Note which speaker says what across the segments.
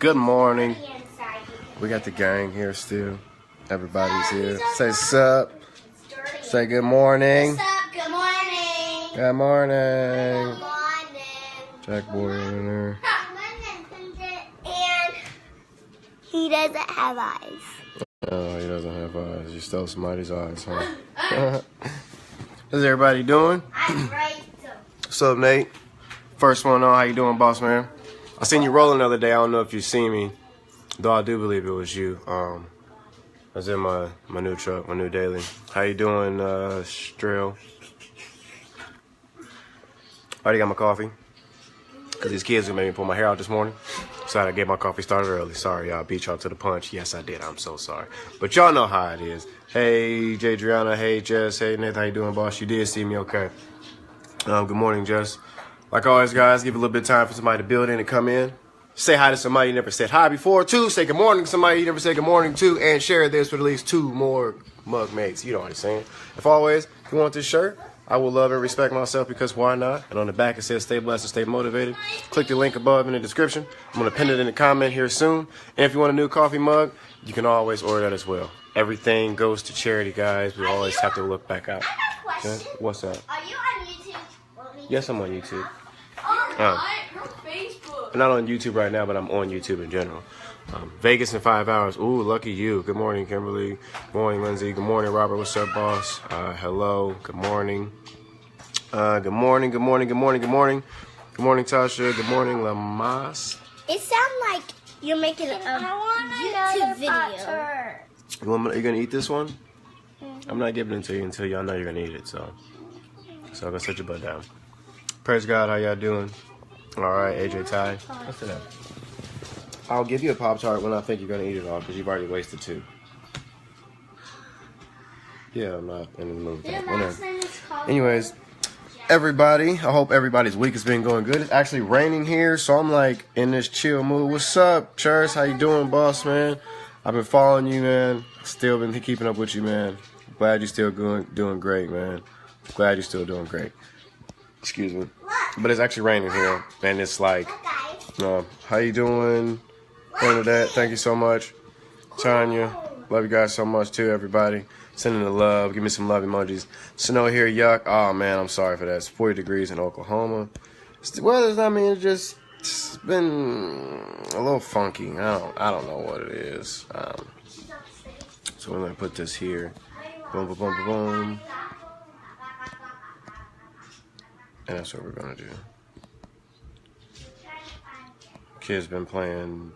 Speaker 1: Good morning. We got the gang here still. Everybody's here. Say sup. Say good morning.
Speaker 2: Good morning.
Speaker 1: Good morning.
Speaker 2: Good morning.
Speaker 1: Jack boy in there.
Speaker 2: And he doesn't have eyes.
Speaker 1: Oh, he doesn't have eyes. You stole somebody's eyes, huh? How's everybody doing?
Speaker 2: I'm right.
Speaker 1: What's up, Nate? First one on. How you doing, boss man? I seen you rolling the other day. I don't know if you see me, though I do believe it was you. I was in my new truck, my new daily. How you doing, Strill? Already got my coffee. Because these kids made me pull my hair out this morning. So I had to get my coffee started early. Sorry, y'all. Beat y'all to the punch. Yes, I did. I'm so sorry. But y'all know how it is. Hey, Jadriana. Hey, Jess. Hey, Nathan. How you doing, boss? You did see me, okay. Good morning, Jess. Like always, guys, give a little bit of time for somebody to build in and come in. Say hi to somebody you never said hi before to. Say good morning to somebody you never said good morning to. And share this with at least 2 more mug mates. You know what I'm saying. If always, if you want this shirt, I will love and respect myself because why not? And on the back it says stay blessed and stay motivated. Click the link above in the description. I'm going to pin it in the comment here soon. And if you want a new coffee mug, you can always order that as well. Everything goes to charity, guys. We always have to look back out.
Speaker 2: I have a question.
Speaker 1: Okay? What's up?
Speaker 2: Are you on YouTube?
Speaker 1: Yes, I'm on YouTube.
Speaker 2: You're Facebook.
Speaker 1: I'm not on YouTube right now, but I'm on YouTube in general. Vegas in 5 hours. Ooh, lucky you. Good morning, Kimberly. Good morning, Lindsay. Good morning, Robert. What's up, boss? Hello. Good morning. Good morning. Good morning. Good morning. Good morning. Good morning, Tasha. Good morning, Lamas.
Speaker 2: It sounds like you're making a YouTube video.
Speaker 1: Are you gonna eat this one? I'm not giving it to you until y'all know you're gonna eat it. So go sit your butt down. Praise God. How y'all doing? All right, AJ Ty. What's it? I'll give you a Pop-Tart when I think you're going to eat it all because you've already wasted 2. Yeah, I'm not in the mood. Anyways, everybody, I hope everybody's week has been going good. It's actually raining here, so I'm like in this chill mood. What's up, Church? How you doing, boss, man? I've been following you, man. Still been keeping up with you, man. Glad you're still doing great, man. Glad you're still doing great. Excuse me. But it's actually raining here, and it's like, how you doing? Bernadette, thank you so much. Tanya, love you guys so much too, everybody. Sending the love. Give me some love emojis. Snow here, yuck. Oh, man, I'm sorry for that. It's 40 degrees in Oklahoma. The weather's, it's been a little funky. I don't know what it is. So we're going to put this here. Boom, boom, boom, boom, boom. And that's what we're going to do. Kids been playing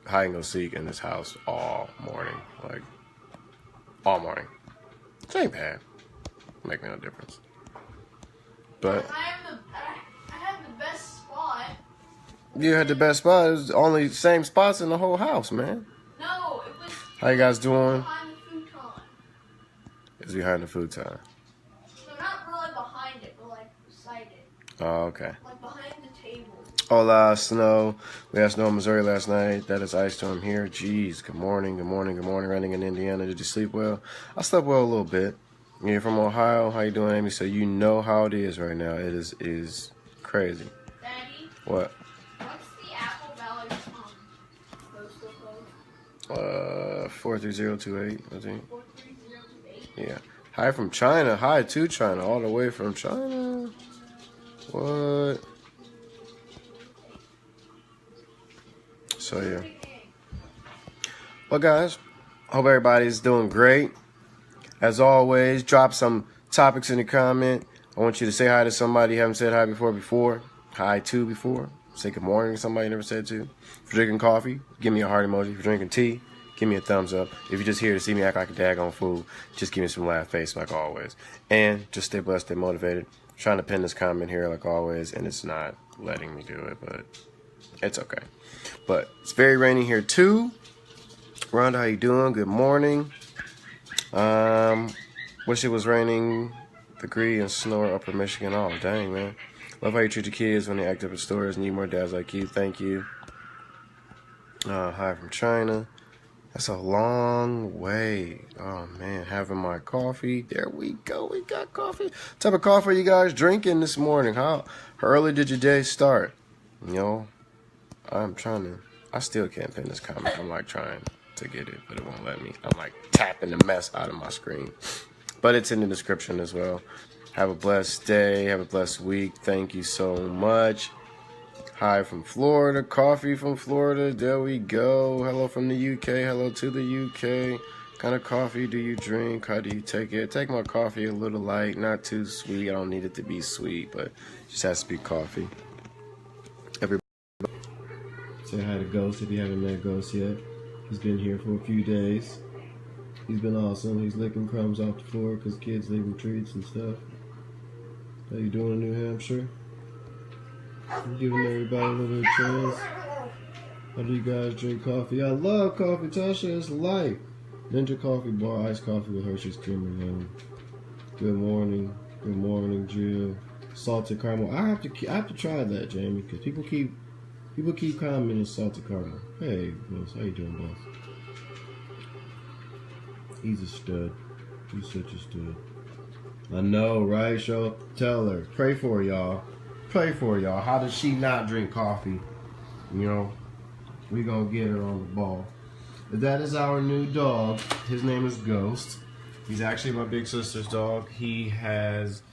Speaker 1: hide and go seek in this house all morning. Like, all morning. It ain't bad. Make no difference. But
Speaker 3: I had the best spot.
Speaker 1: You had the best spot. It was the only same spots in the whole house, man.
Speaker 3: No, it was
Speaker 1: How you guys doing?
Speaker 3: behind the futon.
Speaker 1: It's behind the futon.
Speaker 3: So not really behind it, but like beside it.
Speaker 1: Oh, okay.
Speaker 3: Like behind the table.
Speaker 1: Hola, snow. We had snow in Missouri last night. That is ice storm here. Jeez, good morning, good morning, good morning. Running in Indiana. Did you sleep well? I slept well a little bit. You're from Ohio. How you doing, Amy? So you know how it is right now. It is crazy.
Speaker 3: Daddy,
Speaker 1: What?
Speaker 3: what's the Apple Valley postal code?
Speaker 1: 43028, I think.
Speaker 3: 43028.
Speaker 1: Yeah. Hi from China. Hi to China. All the way from China. What? So, yeah. Well, guys, hope everybody's doing great. As always, drop some topics in the comment. I want you to say hi to somebody you haven't said hi before. Hi to before. Say good morning to somebody you never said to. If you're drinking coffee, give me a heart emoji. If you're drinking tea, give me a thumbs up. If you're just here to see me act like a daggone fool, just give me some laugh face like always. And just stay blessed, stay motivated. I'm trying to pin this comment here like always, and it's not letting me do it, but it's okay. But it's very rainy here too. Rhonda, how you doing? Good morning. Wish it was raining, degree and snow in upper Michigan. Oh, dang, man. Love how you treat your kids when they act up in stores. Need more dads like you. Thank you. Hi from China. That's a long way. Oh, man. Having my coffee. There we go. We got coffee. What type of coffee are you guys drinking this morning? How early did your day start? You know, I'm trying to I still can't pin this comment. I'm like trying to get it, but it won't let me. I'm like tapping the mess out of my screen. But it's in the description as well. Have a blessed day. Have a blessed week. Thank you so much. Hi from Florida. Coffee from Florida. There we go. Hello from the UK. Hello to the UK. What kind of coffee do you drink? How do you take it? Take my coffee a little light, not too sweet. I don't need it to be sweet, but it just has to be coffee. Everybody say hi to Ghost if you haven't met Ghost yet. He's been here for a few days. He's been awesome. He's licking crumbs off the floor because kids leave him treats and stuff. How you doing in New Hampshire? I'm giving everybody a little chance. How do you guys drink coffee? I love coffee, Tasha. It's life. Ninja coffee bar, iced coffee with Hershey's cream and lemon. Good morning. Good morning, Jill. Salted caramel. I have to try that, Jamie, because people keep commenting salted caramel. Hey, boss, how you doing, boss? He's a stud. He's such a stud. I know, right? Tell her. Pray for y'all. Pray for y'all. How does she not drink coffee? You know, we gonna get her on the ball. But that is our new dog. His name is Ghost. He's actually my big sister's dog. He has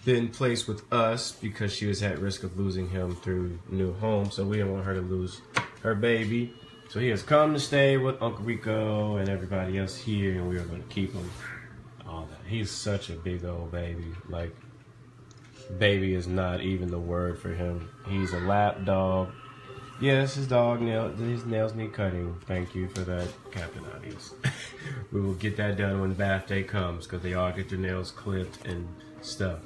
Speaker 1: been placed with us because she was at risk of losing him through new home. So we didn't want her to lose her baby. So he has come to stay with Uncle Rico and everybody else here, and we are going to keep him. All that. He's such a big old baby. Like, baby is not even the word for him. He's a lap dog. Yes, his nails need cutting. Thank you for that, Captain Obvious. We will get that done when the bath day comes, because they all get their nails clipped and stuff.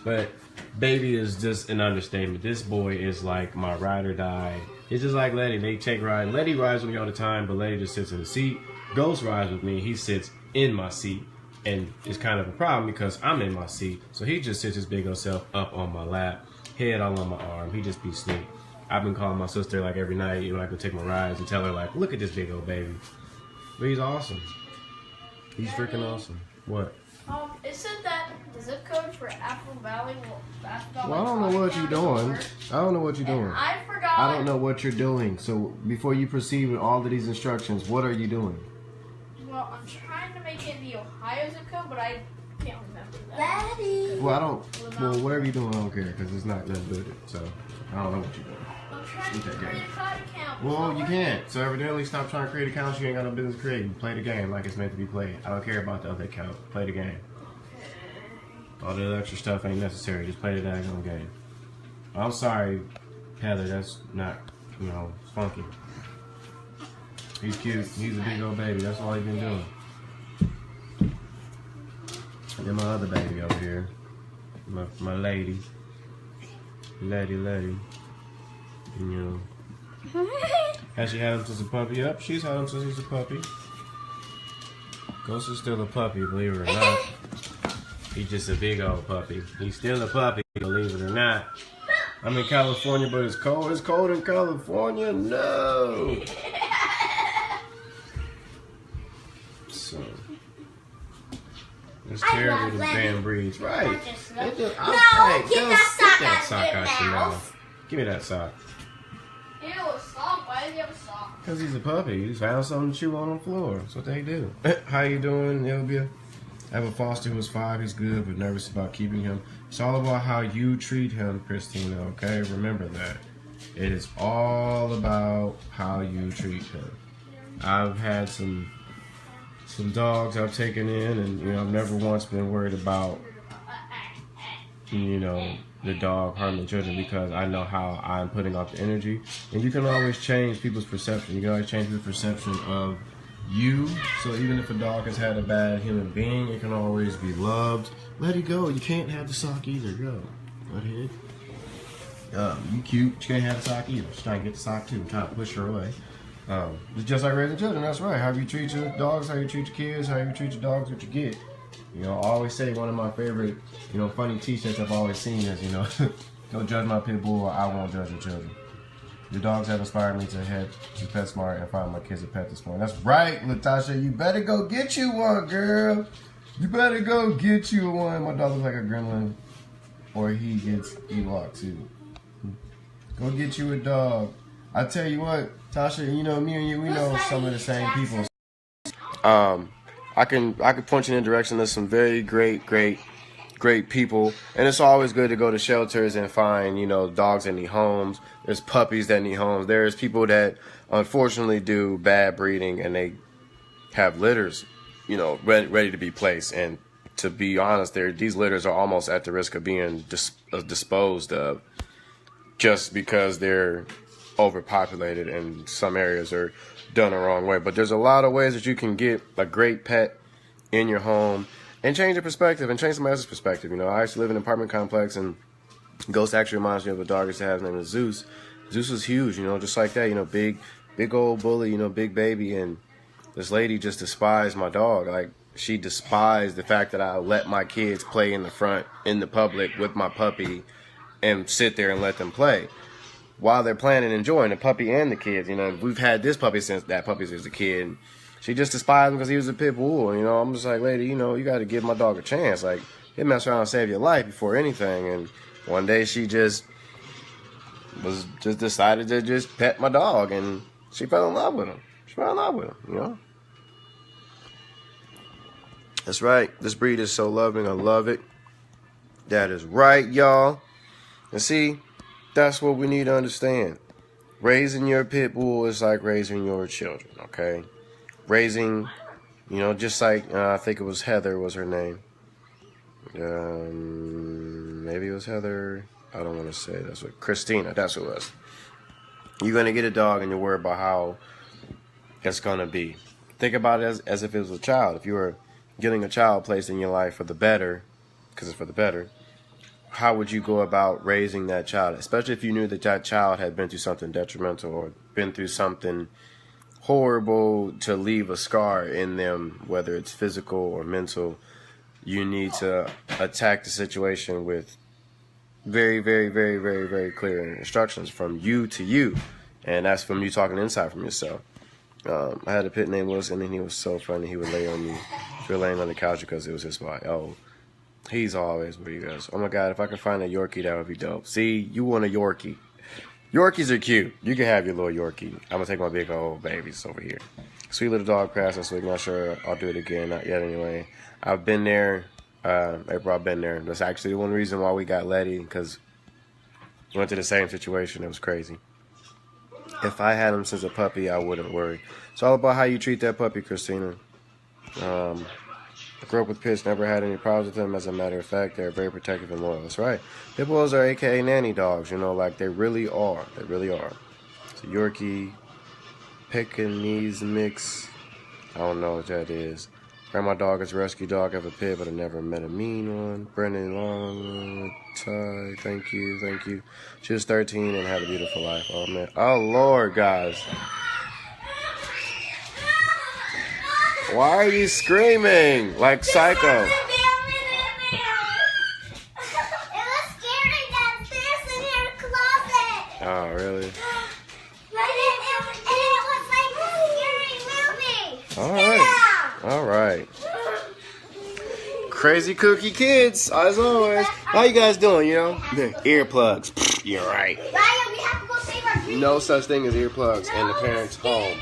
Speaker 1: But baby is just an understatement. This boy is like my ride or die. It's just like Letty. They take ride. Letty rides with me all the time, but Letty just sits in the seat. Ghost rides with me. He sits in my seat. And it's kind of a problem because I'm in my seat. So he just sits his big old self up on my lap, head all on my arm. He just be sneak. I've been calling my sister like every night, you know, I go take my rides and tell her like, look at this big old baby. But he's awesome. He's freaking awesome. What?
Speaker 3: Isn't that the zip code for Apple Valley?
Speaker 1: Well, I don't know what you're doing. I don't know what you're doing.
Speaker 3: I forgot.
Speaker 1: I don't know what you're doing. So before you proceed with all of these instructions, what are you doing?
Speaker 3: Well, I'm trying to make it the Ohio zip code, but I can't remember that.
Speaker 2: Daddy.
Speaker 1: Well, I don't. Well, whatever you're doing, I don't care because it's not nothing to do with it. So I don't know what you're doing.
Speaker 3: I'm trying to create a cloud account.
Speaker 1: Well, you can't. So evidently, stop trying to create accounts you ain't got no business creating. Play the game like it's meant to be played. I don't care about the other account. Play the game. All the extra stuff ain't necessary. Just play the daggone game. I'm sorry, Heather. That's not, you know, funky. He's cute. He's a big old baby. That's all he's been doing. And then my other baby over here. My lady. Letty. You know. Has she had him since a puppy? Yep, she's had him since he's a puppy. Ghost is still a puppy, believe it or not. He's just a big old puppy. He's still a puppy, believe it or not. I'm in California, but it's cold. It's cold in California? No! So, it's terrible this damn breeds. Right.
Speaker 2: Get that sock out your mouth.
Speaker 1: Give me that sock.
Speaker 3: Ew, a sock. Why does he have a sock?
Speaker 1: Because he's a puppy. He's found something to chew on the floor. That's what they do. How you doing, Elvia? I have a foster who's 5. He's good, but nervous about keeping him. It's all about how you treat him, Christina, okay? Remember that. It is all about how you treat him. I've had some dogs I've taken in, and, you know, I've never once been worried about, you know, the dog harming children because I know how I'm putting off the energy. And you can always change people's perception. You can always change people's perception of you. So even if a dog has had a bad human being, it can always be loved. Let it go. You can't have the sock either. Go. Go ahead. You cute. You can't have the sock either. She's trying to get the sock too. I'm trying to push her away. It's just like raising children. That's right. How you treat your dogs, how you treat your kids, how you treat your dogs, what you get. You know, I always say one of my favorite, you know, funny t-shirts I've always seen is, you know, don't judge my pit bull or I won't judge your children. Your dogs have inspired me to head to PetSmart and find my kids a pet this morning. That's right, Latasha. You better go get you one, girl. You better go get you one. My dog looks like a gremlin or he gets Ewok too. Go get you a dog. I tell you what, Tasha, you know, me and you, we know some of the same people. I can point you in the direction of some very great people, and it's always good to go to shelters and find, you know, dogs that need homes. There's puppies that need homes. There's people that unfortunately do bad breeding and they have litters, you know, ready to be placed. And to be honest, these litters are almost at the risk of being disposed of just because they're overpopulated and some areas are done the wrong way. But there's a lot of ways that you can get a great pet in your home and change your perspective and change somebody else's perspective. You know, I actually live in an apartment complex, and Ghost actually reminds me of a dog I used to have. His name is Zeus. Zeus was huge, you know, just like that, you know, big old bully, you know, big baby. And this lady just despised my dog. Like, she despised the fact that I let my kids play in the front, in the public with my puppy and sit there and let them play while they're playing and enjoying, the puppy and the kids. You know, we've had this puppy since that puppy was a kid. She just despised him because he was a pit bull. You know, I'm just like, lady, you know, you got to give my dog a chance. Like, he'll mess around and save your life before anything. And one day she just decided to just pet my dog, and she fell in love with him. She fell in love with him, you know. That's right. This breed is so loving. I love it. That is right, y'all. And see, that's what we need to understand. Raising your pit bull is like raising your children, okay? Raising, you know, just like, I think it was Heather was her name. Maybe it was Heather. I don't want to say. That's what Christina. That's what it was. You're going to get a dog and you're worried about how it's going to be. Think about it as if it was a child. If you were getting a child placed in your life for the better, because it's for the better, how would you go about raising that child? Especially if you knew that that child had been through something detrimental or been through something horrible to leave a scar in them, whether it's physical or mental. You need to attack the situation with very, very, very, very, very clear instructions from you to you. And that's from you talking inside from yourself. I had a pit named Wilson, and he was so funny. He would lay on me. We were laying on the couch because it was his spot. Oh, he's always where you guys. Oh my God, if I could find a Yorkie, that would be dope. See, you want a Yorkie. Yorkies are cute. You can have your little Yorkie. I'm going to take my big old babies over here. Sweet little dog passed this week. Not sure I'll do it again. Not yet anyway. I've been there. April, I've been there. That's actually one reason why we got Letty, because we went to the same situation. It was crazy. If I had him since a puppy, I wouldn't worry. It's all about how you treat that puppy, Christina. I grew up with pits, never had any problems with them. As a matter of fact, they're very protective and loyal. That's right. Pit bulls are AKA nanny dogs, you know, like they really are. They really are. It's a Yorkie, Pekingese mix. I don't know what that is. Grandma dog is a rescue dog of a pit, but I never met a mean one. Brendan Long, Ty, thank you. She was 13 and had a beautiful life. Oh, man. Oh, Lord, guys. Why are you screaming like psycho? Oh, really? All right. Crazy cookie kids, as always. How you guys doing, you know? Earplugs. You're right. No such thing as earplugs in the parents' home.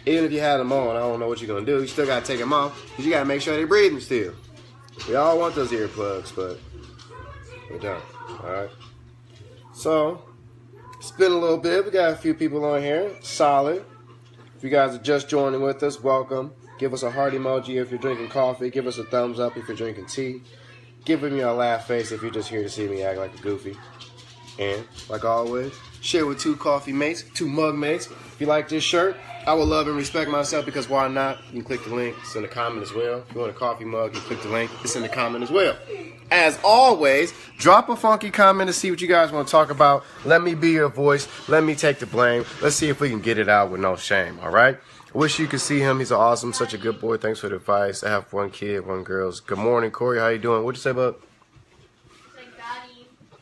Speaker 1: Even if you had them on, I don't know what you're going to do. You still got to take them off because you got to make sure they're breathing still. We all want those earplugs, but we don't. All right. So, it's been a little bit. We got a few people on here. Solid. If you guys are just joining with us, welcome. Give us a heart emoji if you're drinking coffee. Give us a thumbs up if you're drinking tea. Give me a laugh face if you're just here to see me act like a goofy. And, like always, share with 2 coffee mates, 2 mug mates. If you like this shirt, I will love and respect myself, because why not? You can click the link. It's in the comment as well. If you want a coffee mug, you click the link. It's in the comment as well. As always, drop a funky comment to see what you guys want to talk about. Let me be your voice. Let me take the blame. Let's see if we can get it out with no shame, all right? I wish you could see him. He's awesome. Such a good boy. Thanks for the advice. I have 1 kid, 1 girl. Good morning, Corey. How you doing? What'd you say, bud?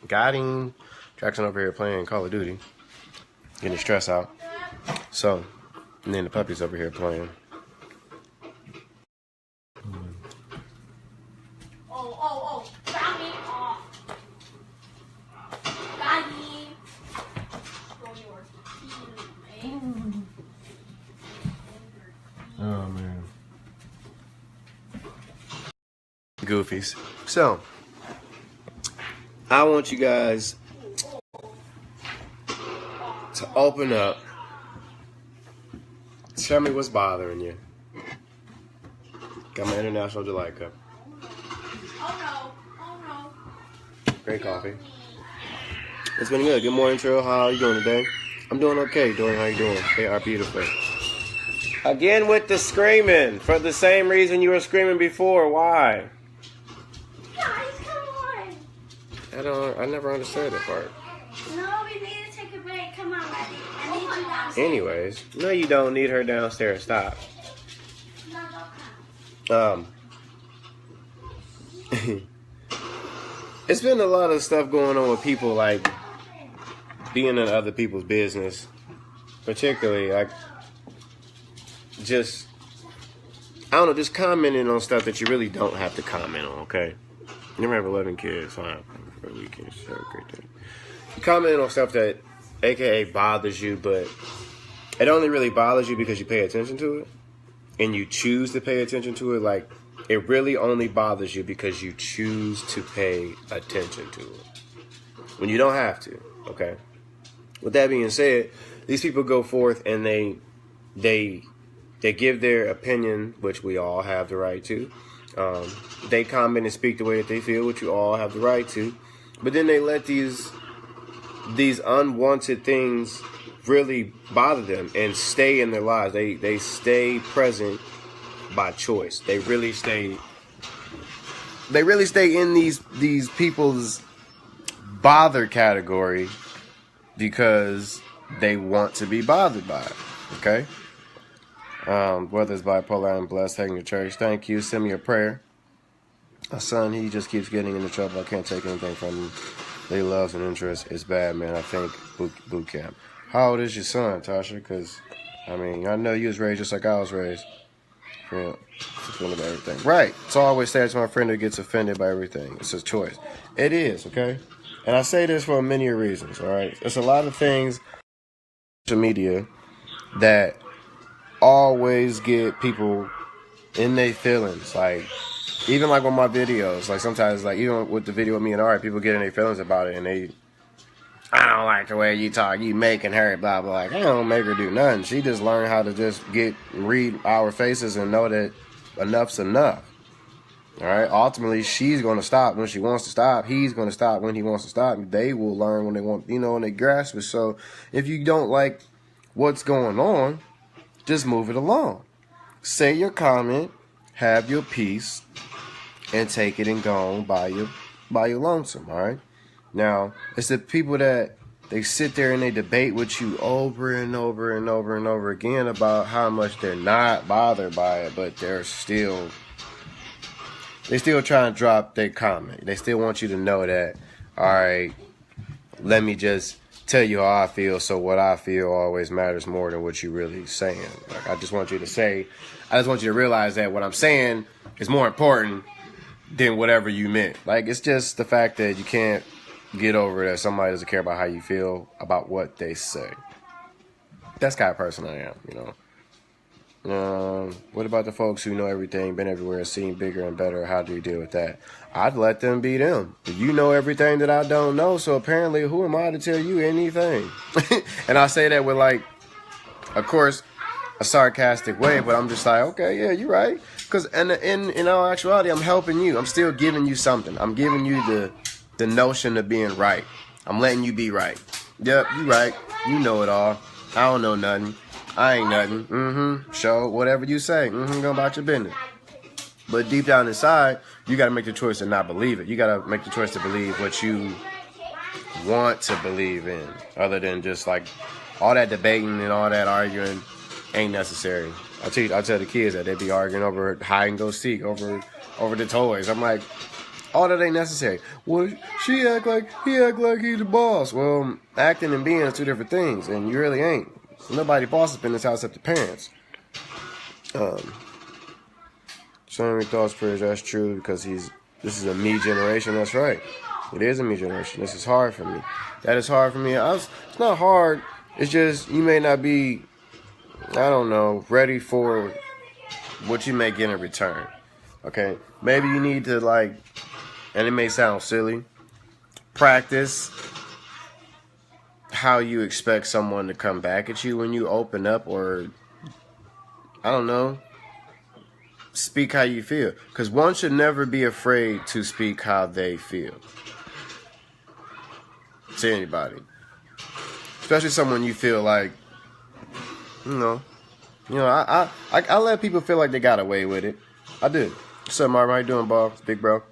Speaker 1: Got him. Jackson over here playing Call of Duty. Getting the stress out. So, and then the puppy's over here playing.
Speaker 3: Oh. Got me. Got me.
Speaker 1: Oh, man. Goofies. So, I want you guys to open up. Tell me what's bothering you. Got my International Delight Cup.
Speaker 3: Oh no.
Speaker 1: Great coffee. It's been good. Good morning, Trill. How are you doing today? I'm doing okay. Dorian, how you doing? They are beautiful. Again with the screaming. For the same reason you were screaming before. Why?
Speaker 2: Guys, come on.
Speaker 1: I never understood that part.
Speaker 2: No, we need to take a break. Come on, Daddy. I need you downstairs.
Speaker 1: Anyways, no, you don't need her downstairs. Stop.
Speaker 2: No, don't come.
Speaker 1: It's been a lot of stuff going on with people like being in other people's business, particularly like just I don't know, just commenting on stuff that you really don't have to comment on. Okay, you never have 11 kids. Fine, for a weekend, so great day. Commenting on stuff that AKA bothers you, but it only really bothers you because you pay attention to it and you choose to pay attention to it. Like, it really only bothers you because you choose to pay attention to it when you don't have to. Okay. With that being said, these people go forth and they give their opinion, which we all have the right to. They comment and speak the way that they feel, which you all have the right to. But then they let these unwanted things really bother them and stay in their lives. They stay present by choice. They really stay in these people's bother category because they want to be bothered by it. Okay? Whether it's bipolar, I'm blessed, hanging to church. Thank you. Send me a prayer. My son, he just keeps getting into trouble. I can't take anything from him. They loves and interest. It's bad, man. I think boot camp. How old is your son, Tasha? Because, I mean, I know you was raised just like I was raised. Yeah, offended by everything. Right. So I always say to my friend who gets offended by everything. It's his choice. It is, okay? And I say this for many reasons, all right? There's a lot of things on social media that always get people in their feelings. Like, even like with my videos, like sometimes, like even with the video with me and Ari, people get in their feelings about it, and I don't like the way you talk, you making her, blah, blah. Like, I don't make her do nothing. She just learned how to just read our faces and know that enough's enough. All right? Ultimately, she's going to stop when she wants to stop. He's going to stop when he wants to stop. They will learn when they want, when they grasp it. So if you don't like what's going on, just move it along. Say your comment, have your piece, and take it and go on by your lonesome, all right? Now, it's the people that they sit there and they debate with you over and over and over and over again about how much they're not bothered by it, but they still trying to drop their comment. They still want you to know that, all right, let me just tell you how I feel, so what I feel always matters more than what you're really saying. Like, I just want you to realize that what I'm saying is more important than whatever you meant. Like, it's just the fact that you can't get over that somebody doesn't care about how you feel about what they say. That's the kind of person I am, What about the folks who know everything, been everywhere, seen bigger and better? How do you deal with that? I'd let them be them. You know everything that I don't know, so apparently who am I to tell you anything? And I say that with, like, of course, a sarcastic way, but I'm just like, okay, yeah, you're right. Because in all actuality, I'm helping you. I'm still giving you something. I'm giving you the notion of being right. I'm letting you be right. Yep, you right. You know it all. I don't know nothing. I ain't nothing. Show whatever you say. Go about your business. But deep down inside, you got to make the choice to not believe it. You got to make the choice to believe what you want to believe in, other than just like all that debating and all that arguing ain't necessary. I tell the kids that they be arguing over hide and go seek, over the toys. I'm like, all that ain't necessary. Well, he act like he's the boss. Well, acting and being is two different things, and you really ain't. Nobody boss up in this house except the parents. So many thoughts, prayers. That's true because this is a me generation. That's right. It is a me generation. This is hard for me. That is hard for me. It's not hard It's just you may not be, I don't know, ready for what you may get in return. Okay? Maybe you need to, like, and it may sound silly, practice how you expect someone to come back at you when you open up, or, I don't know, speak how you feel. Because one should never be afraid to speak how they feel to anybody. Especially someone you feel like, I let people feel like they got away with it. I do. What's up, Marvin? How you doing, boss? Big bro.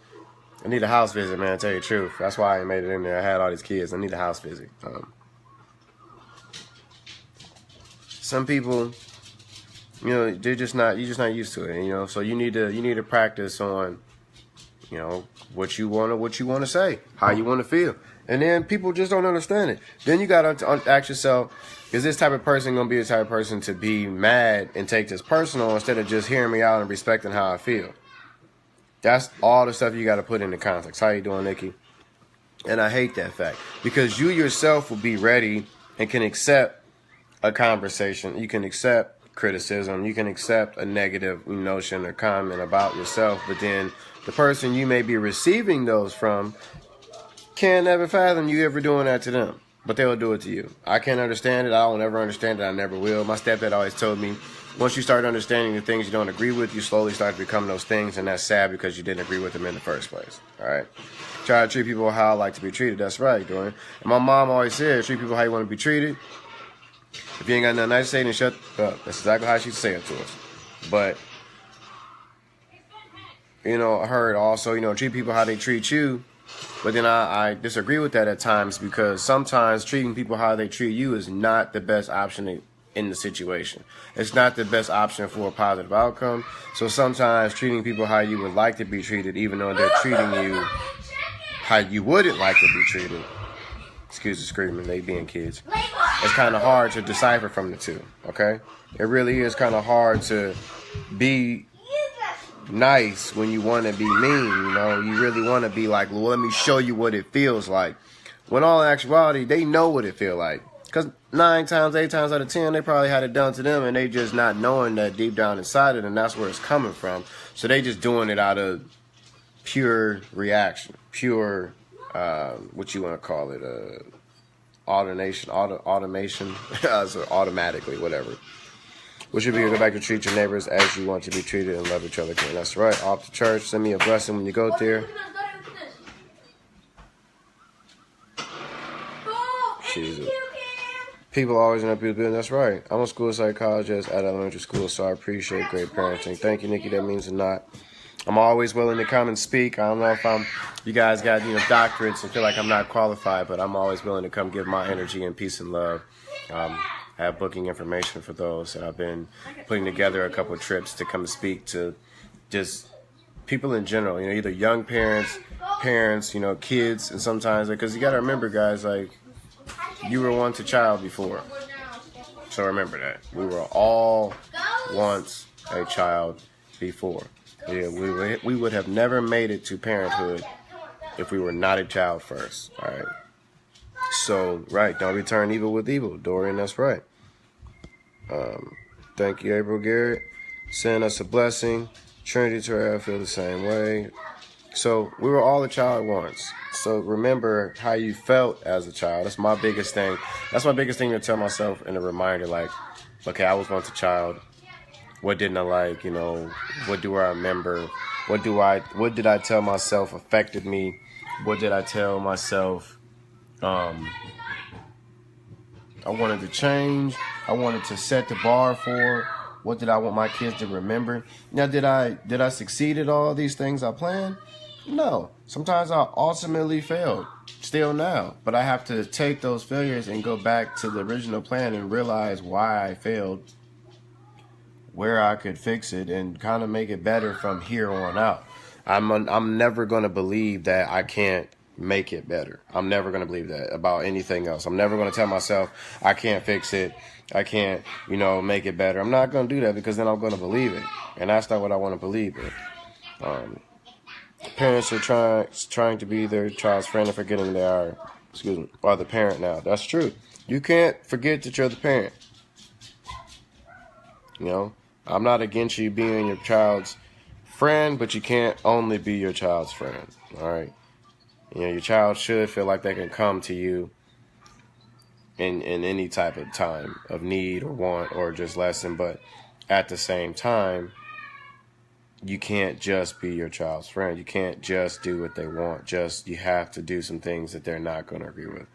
Speaker 1: I need a house visit, man, to tell you the truth. That's why I made it in there. I had all these kids. I need a house visit. Some people, you're just not used to it, so you need to practice on, what you want to say, how you want to feel. And then people just don't understand it. Then you got to ask yourself, is this type of person going to be the type of person to be mad and take this personal instead of just hearing me out and respecting how I feel? That's all the stuff you got to put into context. How you doing, Nikki? And I hate that fact, because you yourself will be ready and can accept a conversation. You can accept criticism. You can accept a negative notion or comment about yourself. But then the person you may be receiving those from can't ever fathom you ever doing that to them. But they'll do it to you. I can't understand it. I don't ever understand it. I never will. My stepdad always told me, once you start understanding the things you don't agree with, you slowly start to become those things, and that's sad because you didn't agree with them in the first place. All right? Try to treat people how I like to be treated. That's right, Dorian. And my mom always said, treat people how you want to be treated. If you ain't got nothing nice to say, then shut up. That's exactly how she said it to us. But, I heard also, treat people how they treat you. But then I disagree with that at times, because sometimes treating people how they treat you is not the best option in the situation. It's not the best option for a positive outcome. So sometimes treating people how you would like to be treated, even though they're treating you how you wouldn't like to be treated. Excuse the screaming, they being kids. It's kind of hard to decipher from the two, okay? It really is kind of hard to be nice when you want to be mean, You really want to be like, well, let me show you what it feels like. When all in actuality, they know what it feels like. Because 9 times, 8 times out of 10, they probably had it done to them, and they just not knowing that deep down inside it, and that's where it's coming from. So they just doing it out of pure reaction, pure, what you want to call it, automation, so automatically, whatever. What should be to go back to treat your neighbors as you want to be treated and love each other again. That's right. Off to church. Send me a blessing when you go there. Jesus. People always end up being business. That's right. I'm a school psychologist at elementary school, so I appreciate great parenting. Thank you, Nikki. That means a lot. I'm always willing to come and speak. I don't know if you guys got, doctorates and feel like I'm not qualified, but I'm always willing to come give my energy and peace and love. I have booking information for those, and I've been putting together a couple of trips to come speak to just people in general, either young parents, kids, and sometimes, because you got to remember, guys, like, you were once a child before. So remember that. We were all once a child before. Yeah, we would have never made it to parenthood if we were not a child first. All right. So, right, don't return evil with evil. Dorian, that's right. Thank you, April Garrett. Send us a blessing. Trinity Terrell, I feel the same way. So, we were all a child once. So, remember how you felt as a child. That's my biggest thing. That's my biggest thing to tell myself in a reminder, like, okay, I was once a child. What didn't I like? What do I remember? What did I tell myself affected me? What did I tell myself I wanted to change? I wanted to set the bar for. What did I want my kids to remember? Now, did I succeed at all these things I planned? No. Sometimes I ultimately failed. Still now. But I have to take those failures and go back to the original plan and realize why I failed, where I could fix it, and kind of make it better from here on out. I'm never going to believe that I can't make it better. I'm never going to believe that about anything else. I'm never going to tell myself I can't fix it. I can't, make it better. I'm not going to do that, because then I'm going to believe it. And that's not what I want to believe in. Parents are trying to be their child's friend and forgetting they are, the parent now. That's true. You can't forget that you're the parent. You know, I'm not against you being your child's friend, but you can't only be your child's friend. All right. You know, your child should feel like they can come to you in any type of time of need or want or just lesson. But at the same time, you can't just be your child's friend. You can't just do what they want. You have to do some things that they're not going to agree with.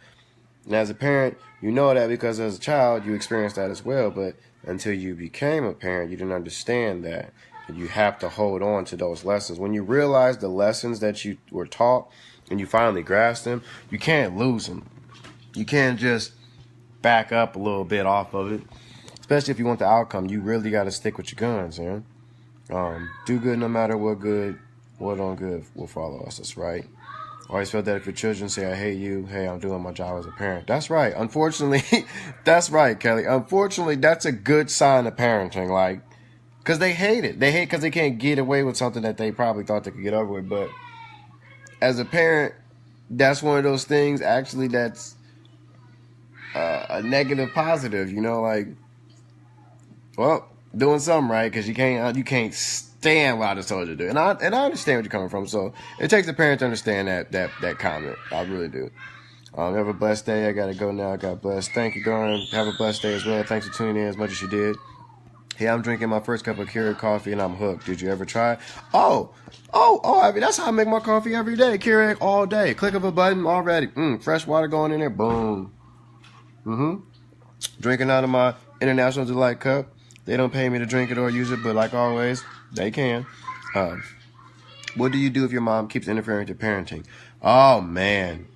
Speaker 1: And as a parent, you know that because as a child, you experienced that as well. But until you became a parent, you didn't understand that. You have to hold on to those lessons. When you realize the lessons that you were taught and you finally grasp them, you can't lose them. You can't just back up a little bit off of it. Especially if you want the outcome, you really got to stick with your guns, man. Do good no matter what on good will follow us. That's right. Always felt that if your children say, I hate you, hey, I'm doing my job as a parent. That's right. Unfortunately, that's right, Kelly. Unfortunately, that's a good sign of parenting. Like, because they hate it. They hate because they can't get away with something that they probably thought they could get over with. But as a parent, that's one of those things, actually, that's a negative positive, you know, like, well, doing something right because you can't stand what I just told you to do. And I understand where you're coming from. So it takes a parent to understand that comment. I really do. Have a blessed day. I got to go now. God bless. Thank you, Dawn. Have a blessed day as well. Thanks for tuning in as much as you did. Hey, I'm drinking my first cup of Keurig coffee and I'm hooked. Did you ever try? Oh, I mean, that's how I make my coffee every day. Keurig all day. Click of a button already. Fresh water going in there. Boom. Drinking out of my International Delight cup. They don't pay me to drink it or use it, but like always, they can. What do you do if your mom keeps interfering with your parenting? Oh, man.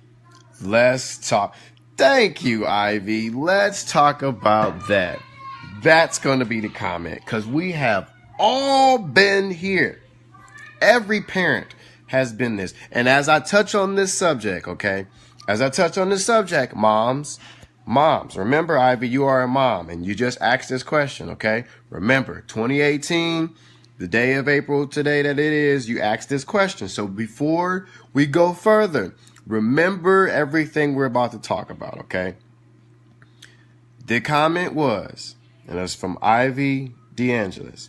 Speaker 1: Let's talk. Thank you, Ivy. Let's talk about that. That's going to be the comment because we have all been here. Every parent has been this. And as I touch on this subject, okay, moms, remember, Ivy, you are a mom and you just asked this question, okay? Remember, 2018, the day of April today that it is, you asked this question. So before we go further, remember everything we're about to talk about, okay? The comment was, and it's from Ivy DeAngelis.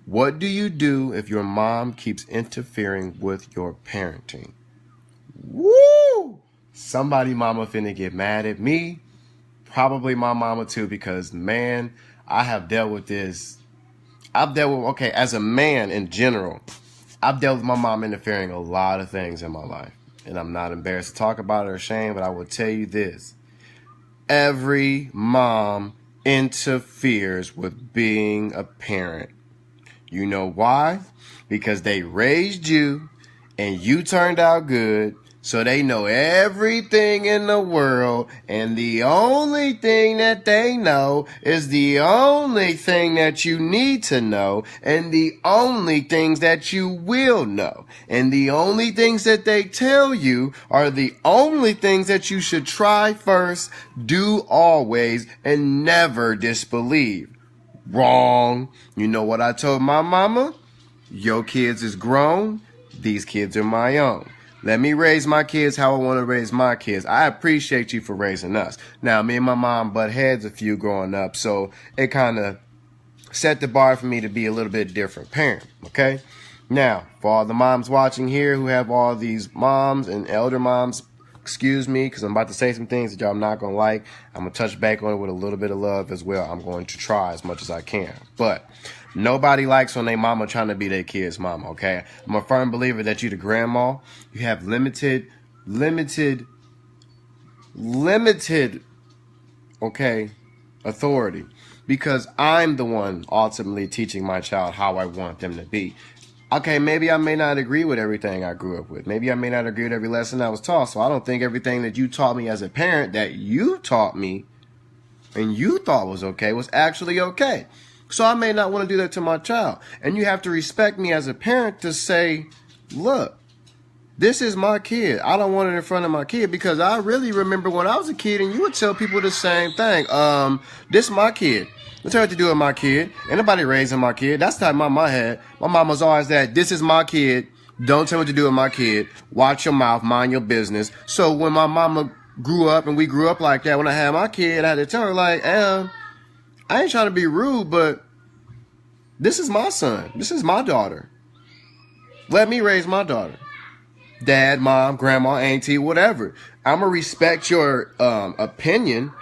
Speaker 1: What do you do if your mom keeps interfering with your parenting? Woo! Somebody mama finna get mad at me. Probably my mama too, because man, I have dealt with this. As a man in general, I've dealt with my mom interfering a lot of things in my life. And I'm not embarrassed to talk about it or ashamed, but I will tell you this. Every mom interferes with being a parent. You know why? Because they raised you and you turned out good. So they know everything in the world, and the only thing that they know is the only thing that you need to know, and the only things that you will know. And the only things that they tell you are the only things that you should try first, do always, and never disbelieve. Wrong. You know what I told my mama? Your kids is grown. These kids are my own. Let me raise my kids how I want to raise my kids. I appreciate you for raising us. Now, me and my mom butt heads a few growing up, so it kind of set the bar for me to be a little bit different parent, okay? Now, for all the moms watching here who have all these moms and elder moms, excuse me, because I'm about to say some things that y'all not going to like. I'm going to touch back on it with a little bit of love as well. I'm going to try as much as I can. But nobody likes when they mama trying to be their kid's mama, okay? I'm a firm believer that you the grandma. You have limited, okay, authority. Because I'm the one ultimately teaching my child how I want them to be. Okay, maybe I may not agree with everything I grew up with. Maybe I may not agree with every lesson I was taught. So I don't think everything that you taught me as a parent that you taught me and you thought was okay was actually okay. So I may not want to do that to my child. And you have to respect me as a parent to say, look, this is my kid. I don't want it in front of my kid, because I really remember when I was a kid and you would tell people the same thing. This is my kid. What's what to do with my kid? Ain't nobody raising my kid. That's the type of mom I had. My mom was always that, this is my kid. Don't tell me what to do with my kid. Watch your mouth. Mind your business. So when my mama grew up and we grew up like that. When I had my kid, I had to tell her, like, I ain't trying to be rude, but this is my son. This is my daughter. Let me raise my daughter. Dad, mom, grandma, auntie, whatever. I'm going to respect your opinion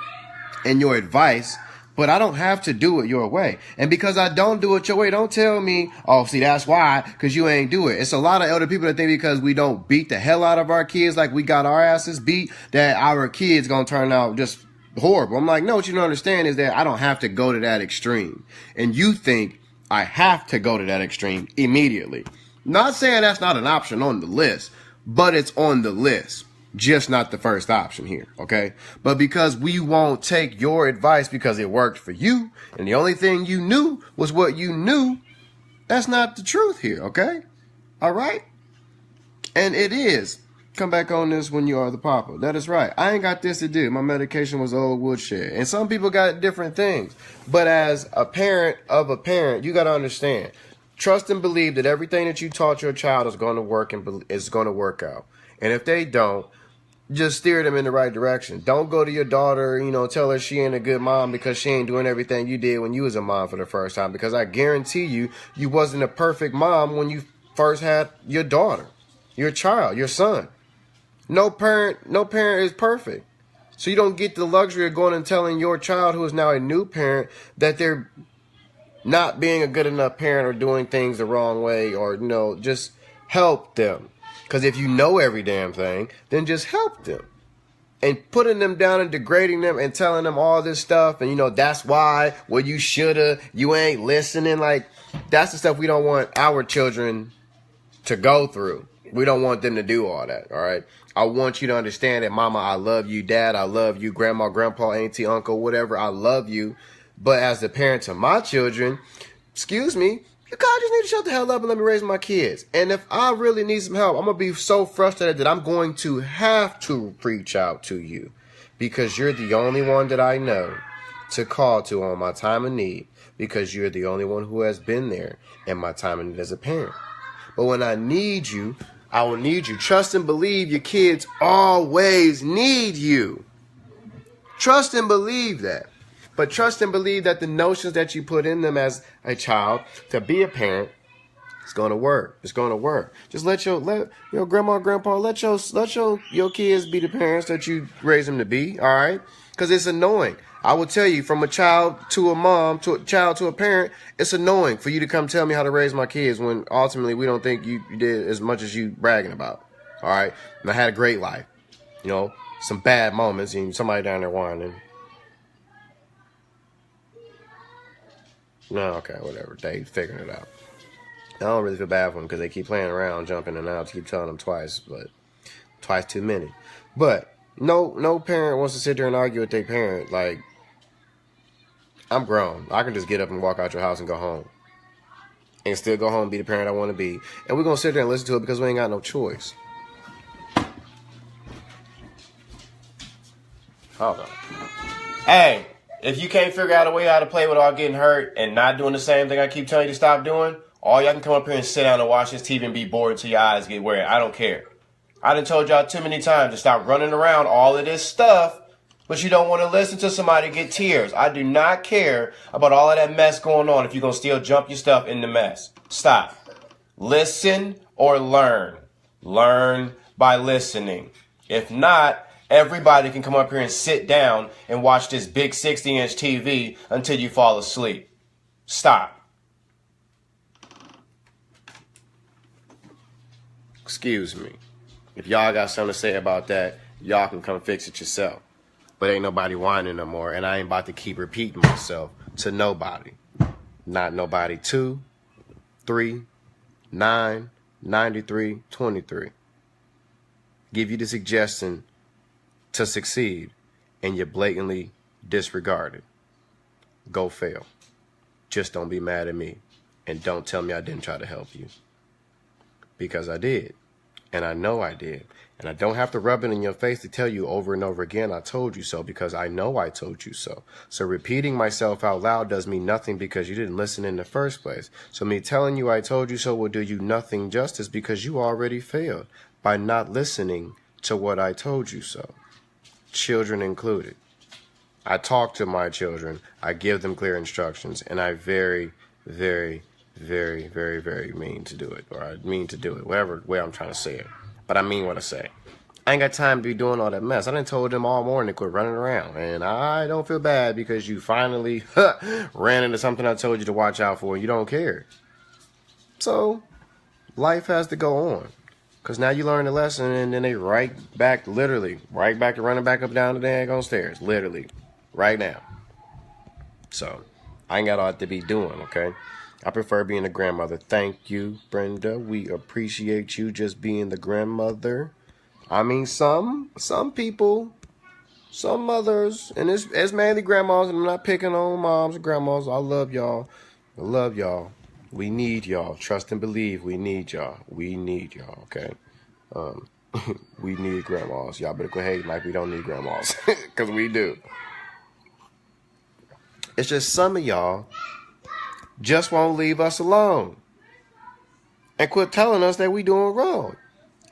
Speaker 1: and your advice, but I don't have to do it your way. And because I don't do it your way, don't tell me, oh, see, that's why, because you ain't do it. It's a lot of elder people that think because we don't beat the hell out of our kids like we got our asses beat, that our kids going to turn out just horrible. I'm like, no, what you don't understand is that I don't have to go to that extreme. And you think I have to go to that extreme immediately. Not saying that's not an option on the list, but it's on the list. Just not the first option here, okay? But because we won't take your advice because it worked for you, and the only thing you knew was what you knew, that's not the truth here, okay? All right? And it is. Come back on this when you are the papa. That is right. I ain't got this to do. My medication was old woodshed. And some people got different things. But as a parent of a parent, you got to understand. Trust and believe that everything that you taught your child is going to work and is going to work out. And if they don't, just steer them in the right direction. Don't go to your daughter, tell her she ain't a good mom because she ain't doing everything you did when you was a mom for the first time. Because I guarantee you, you wasn't a perfect mom when you first had your daughter, your child, your son. No parent is perfect. So you don't get the luxury of going and telling your child, who is now a new parent, that they're not being a good enough parent or doing things the wrong way, or, just help them. Because if you know every damn thing, then just help them. And putting them down and degrading them and telling them all this stuff and, that's why, well, you shoulda, you ain't listening. Like, that's the stuff we don't want our children to go through. We don't want them to do all that, all right? I want you to understand that, Mama, I love you. Dad, I love you. Grandma, grandpa, auntie, uncle, whatever, I love you. But as the parent to my children, excuse me, you guys just need to shut the hell up and let me raise my kids. And if I really need some help, I'm going to be so frustrated that I'm going to have to reach out to you, because you're the only one that I know to call to on my time of need, because you're the only one who has been there in my time of need as a parent. But when I need you, I will need you. Trust and believe your kids always need you. Trust and believe that. But trust and believe that the notions that you put in them as a child to be a parent, it's going to work. It's going to work. Just let your grandma, grandpa, let your kids be the parents that you raise them to be, all right? Because it's annoying. I will tell you, from a child to a mom, to a child to a parent, it's annoying for you to come tell me how to raise my kids when ultimately we don't think you did as much as you bragging about, all right? And I had a great life, some bad moments, and somebody down there whining. No, okay, whatever. They figuring it out. I don't really feel bad for them because they keep playing around, jumping and out. I keep telling them twice, but twice too many. But no parent wants to sit there and argue with their parent. Like, I'm grown. I can just get up and walk out your house and go home. And still go home and be the parent I want to be. And we're going to sit there and listen to it because we ain't got no choice. Hold on. Hey, if you can't figure out a way how to play without getting hurt and not doing the same thing I keep telling you to stop doing, all y'all can come up here and sit down and watch this TV and be bored until your eyes get weary. I don't care. I done told y'all too many times to stop running around all of this stuff, but you don't want to listen to somebody get tears. I do not care about all of that mess going on if you're going to still jump your stuff in the mess. Stop. Listen or learn. Learn by listening. If not, everybody can come up here and sit down and watch this big 60-inch TV until you fall asleep. Stop. Excuse me. If y'all got something to say about that, y'all can come fix it yourself. But ain't nobody whining no more, and I ain't about to keep repeating myself to nobody. Not nobody. 2, 3, 9, 93, 23. Give you the suggestion to succeed, and you blatantly disregard it. Go fail. Just don't be mad at me, and don't tell me I didn't try to help you. Because I did, and I know I did, and I don't have to rub it in your face to tell you over and over again I told you so, because I know I told you so. So repeating myself out loud does me nothing because you didn't listen in the first place. So me telling you I told you so will do you nothing justice because you already failed by not listening to what I told you so. children included. I talk to my children. I give them clear instructions, and I very, very, very, very, very mean to do it, or I mean to do it, whatever way I'm trying to say it. But I mean what I say. I ain't got time to be doing all that mess. I done told them all morning to quit running around, and I don't feel bad because you finally ran into something I told you to watch out for, and you don't care. So life has to go on. Because now you learn the lesson, and then they right back to running back up and down the daggone stairs. Literally. Right now. So, I ain't got all that to be doing, okay? I prefer being a grandmother. Thank you, Brenda. We appreciate you just being the grandmother. I mean, some people, some mothers, and it's mainly grandmas, and I'm not picking on moms and grandmas. I love y'all. I love y'all. We need y'all. Trust and believe. We need y'all. We need y'all, okay? We need grandmas. Y'all better quit hating like we don't need grandmas. Because we do. It's just some of y'all just won't leave us alone. And quit telling us that we doing wrong.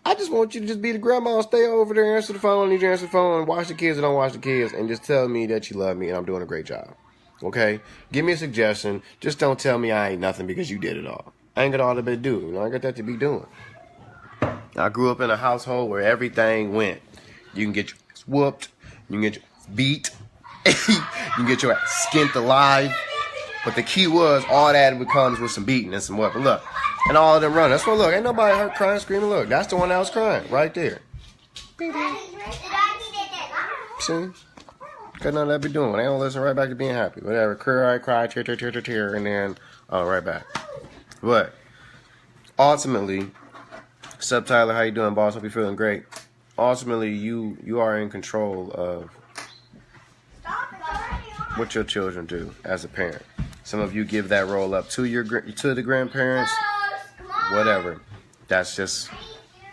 Speaker 1: I just want you to just be the grandma and stay over there, answer the phone, need you answer the phone, and watch the kids or don't watch the kids, and just tell me that you love me and I'm doing a great job. Okay? Give me a suggestion. Just don't tell me I ain't nothing because you did it all. I ain't got all that to do. You know, I got that to be doing. I grew up in a household where everything went. You can get your ass whooped. You can get your ass beat. You can get your ass skinned alive. But the key was all that becomes with some beating and some weapon. Look. And all of them running. That's what, look. Ain't nobody hurt, crying, screaming. Look. That's the one that was crying. Right there. See? Got nothing to be doing. They don't listen, right back to being happy. Whatever. Cry, tear, and then right back. But ultimately, Sub Tyler, how you doing, boss? Hope you're feeling great. Ultimately, you are in control of what your children do as a parent. Some of you give that role up to the grandparents. Whatever. That's just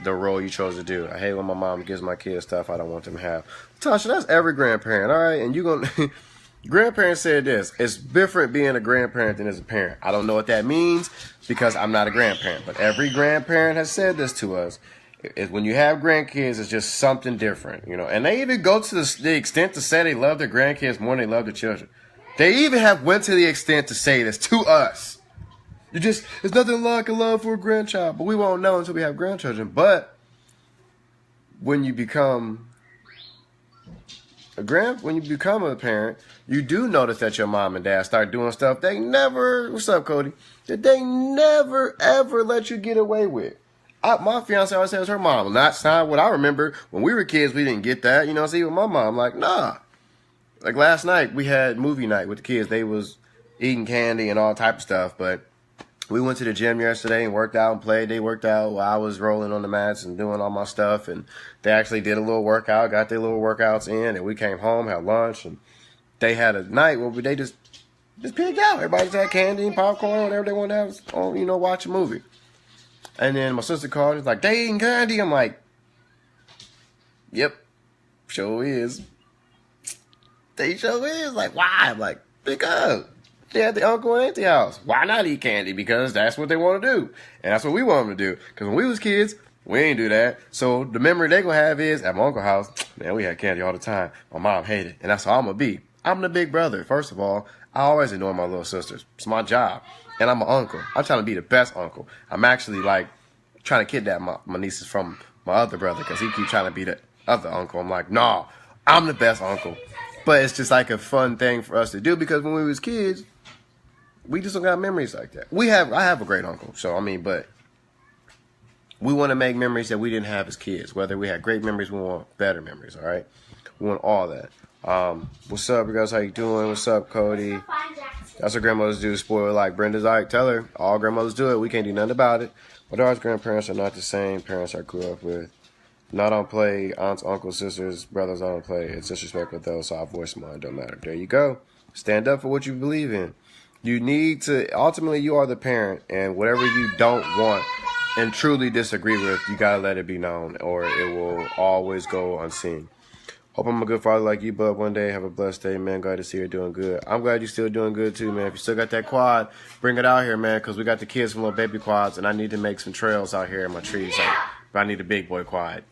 Speaker 1: the role you chose to do. I hate when my mom gives my kids stuff I don't want them to have. Tasha, that's every grandparent, all right? And you gonna grandparents said this. It's different being a grandparent than as a parent. I don't know what that means because I'm not a grandparent. But every grandparent has said this to us. When you have grandkids, it's just something different, you know. And they even go to the extent to say they love their grandkids more than they love their children. They even have went to the extent to say this to us. There's nothing like a love for a grandchild. But we won't know until we have grandchildren. But when you become a parent, you do notice that your mom and dad start doing stuff what's up, Cody? That they never, ever let you get away with. My fiance always says her mom. That's not what I remember. When we were kids, we didn't get that. You know, see, with my mom, like, nah. Like last night, we had movie night with the kids. They was eating candy and all type of stuff, but we went to the gym yesterday and worked out and played. They worked out while I was rolling on the mats and doing all my stuff. And they actually did a little workout, got their little workouts in. And we came home, had lunch. And they had a night where they just pigged out. Everybody just had candy and popcorn, whatever they wanted to have, watch a movie. And then my sister called. She's like, they eating candy? I'm like, yep, sure is. They sure is. Like, why? I'm like, because they had the uncle and auntie house. Why not eat candy? Because that's what they want to do. And that's what we want them to do. Because when we was kids, we ain't do that. So the memory they going to have is, at my uncle's house, man, we had candy all the time. My mom hated it. And that's how I'm going to be. I'm the big brother. First of all, I always ignore my little sisters. It's my job. And I'm an uncle. I'm trying to be the best uncle. I'm actually, like, trying to kidnap my nieces from my other brother because he keeps trying to be the other uncle. I'm like, nah, I'm the best uncle. But it's just like a fun thing for us to do because when we was kids, we just don't got memories like that. I have a great uncle, so but we want to make memories that we didn't have as kids. Whether we had great memories, we want better memories, all right? We want all that. What's up, you guys? How you doing? What's up, Cody? That's what grandmothers do, spoil like Brenda's like. Tell her, all grandmothers do it. We can't do nothing about it. But ours grandparents are not the same parents I grew up with. Not on play, aunts, uncles, sisters, brothers, I don't play. It's disrespectful though, so I voice mine, don't matter. There you go. Stand up for what you believe in. You need to, ultimately you are the parent, and whatever you don't want and truly disagree with, you gotta let it be known, or it will always go unseen. Hope I'm a good father like you, bub. One day, have a blessed day, man. Glad to see you're doing good. I'm glad you're still doing good, too, man. If you still got that quad, bring it out here, man, because we got the kids from little baby quads, and I need to make some trails out here in my trees. But I need a big boy quad.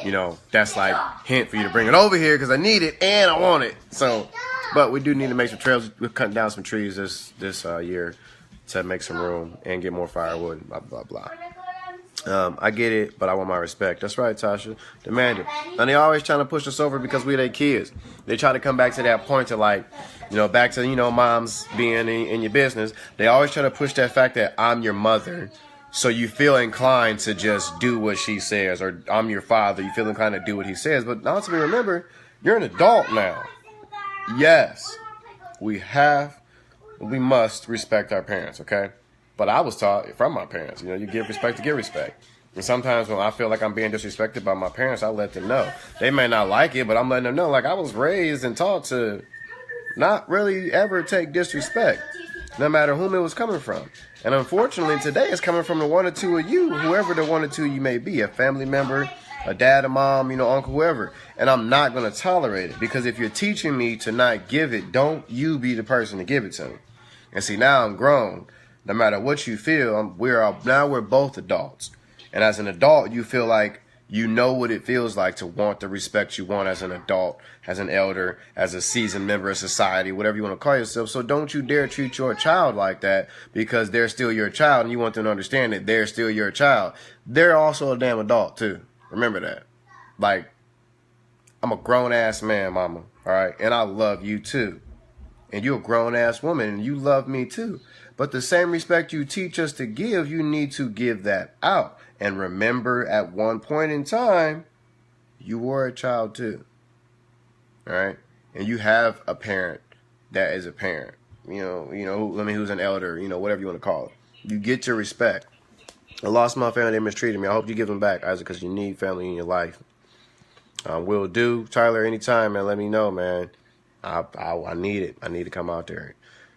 Speaker 1: you know, that's like hint for you to bring it over here because I need it and I want it. So, but we do need to make some trails. We're cutting down some trees this year to make some room and get more firewood. Blah blah blah. I get it, but I want my respect. That's right, Tasha. Demand it. And they always trying to push us over because we their kids. They try to come back to that point to like, you know, back to, you know, moms being in your business. They always try to push that fact that I'm your mother. So you feel inclined to just do what she says, or I'm your father. You feel inclined to do what he says. But ultimately, remember, you're an adult now. Yes, we must respect our parents, okay? But I was taught from my parents, you know, you give respect to get respect. And sometimes when I feel like I'm being disrespected by my parents, I let them know. They may not like it, but I'm letting them know. Like, I was raised and taught to not really ever take disrespect, no matter whom it was coming from. And unfortunately, today it's coming from the one or two of you, whoever the one or two you may be, a family member, a dad, a mom, you know, uncle, whoever. And I'm not going to tolerate it, because if you're teaching me to not give it, don't you be the person to give it to me. And see, now I'm grown. No matter what you feel, we're both adults. And as an adult, you feel like you know what it feels like to want the respect you want as an adult, as an elder, as a seasoned member of society, whatever you want to call yourself. So don't you dare treat your child like that, because they're still your child, and you want them to understand that they're still your child. They're also a damn adult too. Remember that. Like, I'm a grown-ass man, mama, all right? And I love you too. And you're a grown-ass woman, and you love me too. But the same respect you teach us to give, you need to give that out. And remember, at one point in time, you were a child too. All right? And you have a parent that is a parent. Who's an elder, whatever you want to call it. You get your respect. I lost my family, they mistreated me. I hope you give them back, Isaac, because you need family in your life. Will do. Tyler, anytime, man, let me know, man. I need it. I need to come out there.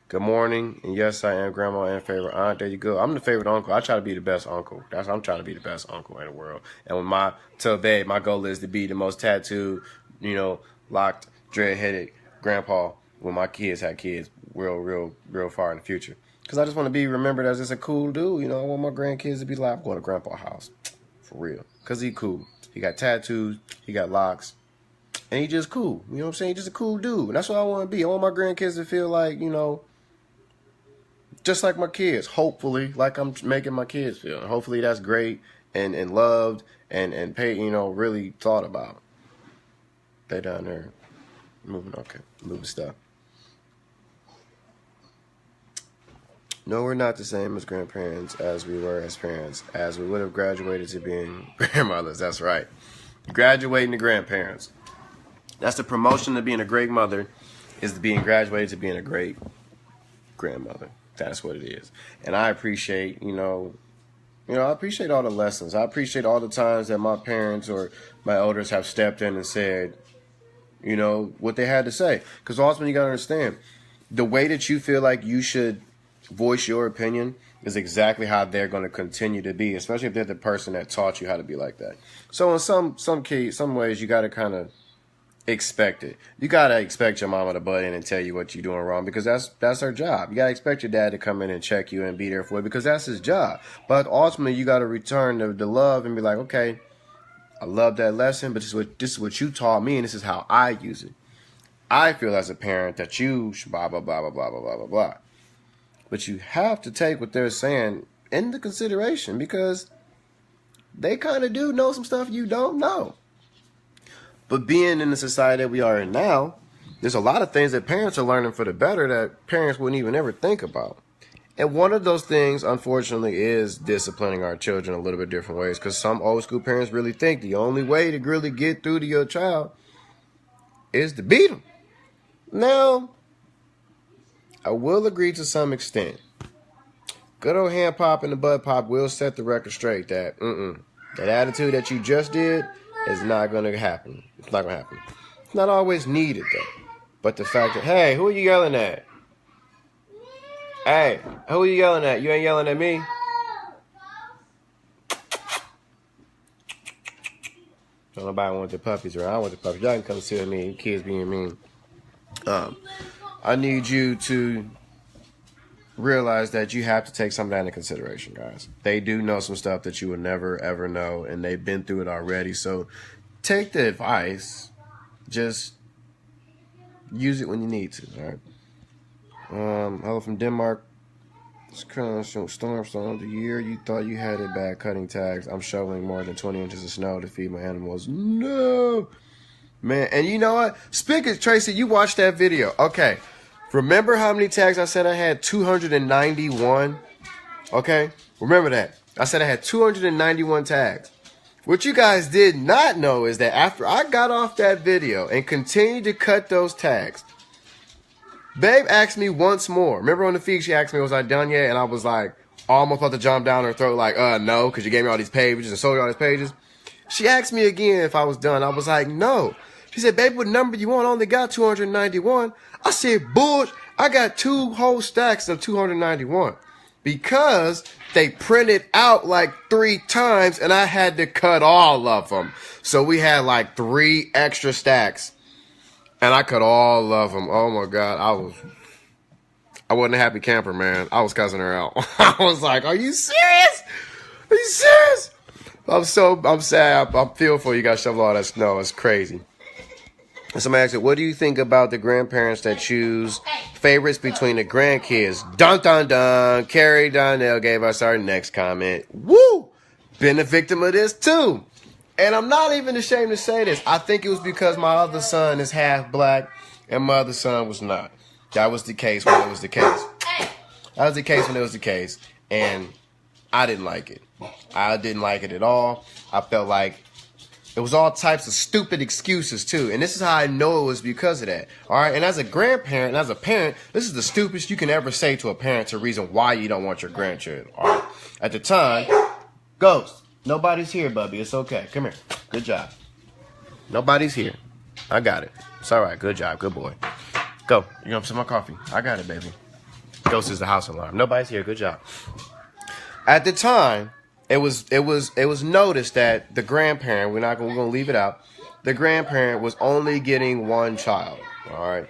Speaker 1: Good morning, and yes, I am grandma and favorite aunt. There you go. I'm the favorite uncle. I try to be the best uncle. I'm trying to be the best uncle in the world. And when my goal is to be the most tattooed, locked, dread-headed grandpa when my kids have kids real far in the future. Because I just want to be remembered as just a cool dude. I want my grandkids to be like, I'm going to grandpa's house. For real. Because he cool. He got tattoos. He got locks. And he just cool. You know what I'm saying? He's just a cool dude. And that's what I want to be. I want my grandkids to feel like, just like my kids, hopefully, like I'm making my kids feel. And hopefully that's great and loved and paid, really thought about. They down there moving stuff. No, we're not the same as grandparents as we were as parents, as we would have graduated to being grandmothers. That's right. Graduating to grandparents. That's the promotion to being a great mother, is to being graduated to being a great grandmother. That's what it is. And I appreciate, I appreciate all the lessons. I appreciate all the times that my parents or my elders have stepped in and said, what they had to say. Because ultimately, you got to understand, the way that you feel like you should voice your opinion is exactly how they're going to continue to be, especially if they're the person that taught you how to be like that. So in some ways, you got to kind of expect it. You got to expect your mama to butt in and tell you what you're doing wrong, because that's her job. You got to expect your dad to come in and check you and be there for you, because that's his job. But ultimately, you got to return the love and be like, okay, I love that lesson, but this is what you taught me, and this is how I use it. I feel as a parent that you should blah, blah, blah, blah, blah, blah, blah, blah, blah. But you have to take what they're saying into consideration, because they kind of do know some stuff you don't know. But being in the society that we are in now, there's a lot of things that parents are learning for the better that parents wouldn't even ever think about. And one of those things, unfortunately, is disciplining our children a little bit different ways, because some old school parents really think the only way to really get through to your child is to beat them. Now, I will agree to some extent. Good old hand pop and the butt pop will set the record straight that that attitude that you just did is not going to happen. It's not going to happen. It's not always needed, though. But the fact that, hey, who are you yelling at? Hey, who are you yelling at? You ain't yelling at me. Don't nobody want the puppies around. I want the puppies. Y'all can come sit with me. Kids being mean. I need you to realize that you have to take some of that into consideration, guys. They do know some stuff that you would never, ever know, and they've been through it already. So take the advice. Just use it when you need to. All right. Hello from Denmark. It's kind of storm of the year. You thought you had it bad cutting tags. I'm shoveling more than 20 inches of snow to feed my animals. No, man. And you know what? Speaking, Tracy, you watched that video. Okay. Remember how many tags I said I had? 291. Okay. Remember that. I said I had 291 tags. What you guys did not know is that after I got off that video and continued to cut those tags, Babe asked me once more. Remember on the feed, she asked me, was I done yet? And I was like, almost about to jump down her throat like, no, because you gave me all these pages and sold me all these pages. She asked me again if I was done. I was like, no. She said, babe, what number you want? I only got 291. I said, bull, I got 2 whole stacks of 291 because they printed out like 3 times and I had to cut all of them. So we had like 3 extra stacks. And I cut all of them. Oh my God. I wasn't a happy camper, man. I was cussing her out. I was like, are you serious? Are you serious? I'm sad. I feel for you. Got to shovel all that snow. It's crazy. And somebody asked, what do you think about the grandparents that choose favorites between the grandkids? Dun, dun, dun. Carrie Donnell gave us our next comment. Woo! Been a victim of this too. And I'm not even ashamed to say this. I think it was because my other son is half black and my other son was not. That was the case when it was the case. That was the case when it was the case. And I didn't like it. I didn't like it at all. I felt like it was all types of stupid excuses too. And this is how I know it was because of that. All right. And as a grandparent and as a parent, this is the stupidest you can ever say to a parent to reason why you don't want your grandchildren. All right. At the time, Ghost. Nobody's here, Bubby. It's okay. Come here. Good job. Nobody's here. I got it. It's all right. Good job. Good boy. Go. You're going to some more coffee. I got it, baby. Ghost is the house alarm. Nobody's here. Good job. At the time, it was noticed that the grandparent, we're going to leave it out. The grandparent was only getting 1 child. All right.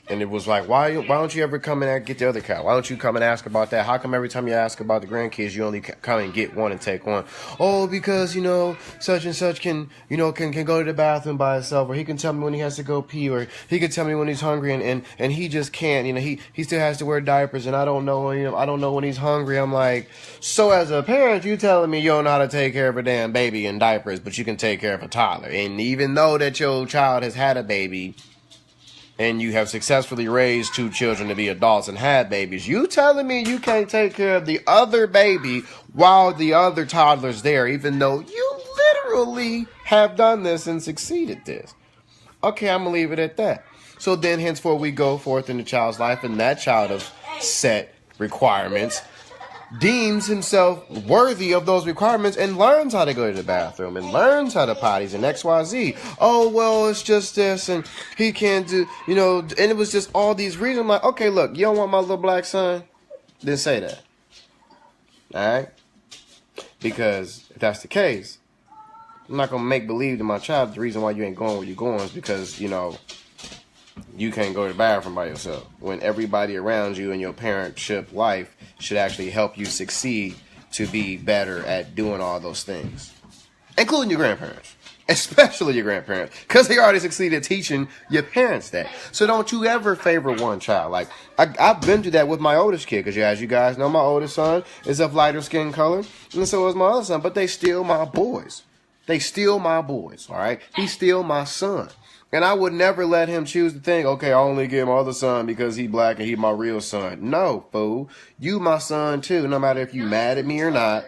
Speaker 1: And it was like, why don't you ever come and get the other child? Why don't you come and ask about that? How come every time you ask about the grandkids, you only come and get 1 and take 1? Oh, because, such and such can go to the bathroom by himself, or he can tell me when he has to go pee, or he can tell me when he's hungry, and he just can't, he still has to wear diapers, and I don't know, I don't know when he's hungry. I'm like, so as a parent, you telling me you don't know how to take care of a damn baby in diapers, but you can take care of a toddler. And even though that your child has had a baby, and you have successfully raised 2 children to be adults and had babies, you telling me you can't take care of the other baby while the other toddler's there, even though you literally have done this and succeeded this. Okay, I'm going to leave it at that. So then henceforth we go forth in the child's life, and that child of set requirements deems himself worthy of those requirements and learns how to go to the bathroom and learns how to potties and XYZ. Oh, well, it's just this and he can't do, and it was just all these reasons. I'm like, okay, look, you don't want my little black son? Then say that. All right? Because if that's the case, I'm not going to make believe to my child the reason why you ain't going where you're going is because, you can't go to the bathroom by yourself, when everybody around you in your parentship life should actually help you succeed to be better at doing all those things, including your grandparents, especially your grandparents, because they already succeeded teaching your parents that. So don't you ever favor one child. Like I've been through that with my oldest kid, because as you guys know, my oldest son is of lighter skin color, and so is my other son, but they still my boys. They still my boys, all right? He's still my son. And I would never let him choose the thing, okay, I only give my other son because he black and he my real son. No, fool. You my son too, no matter if you mad at me or not.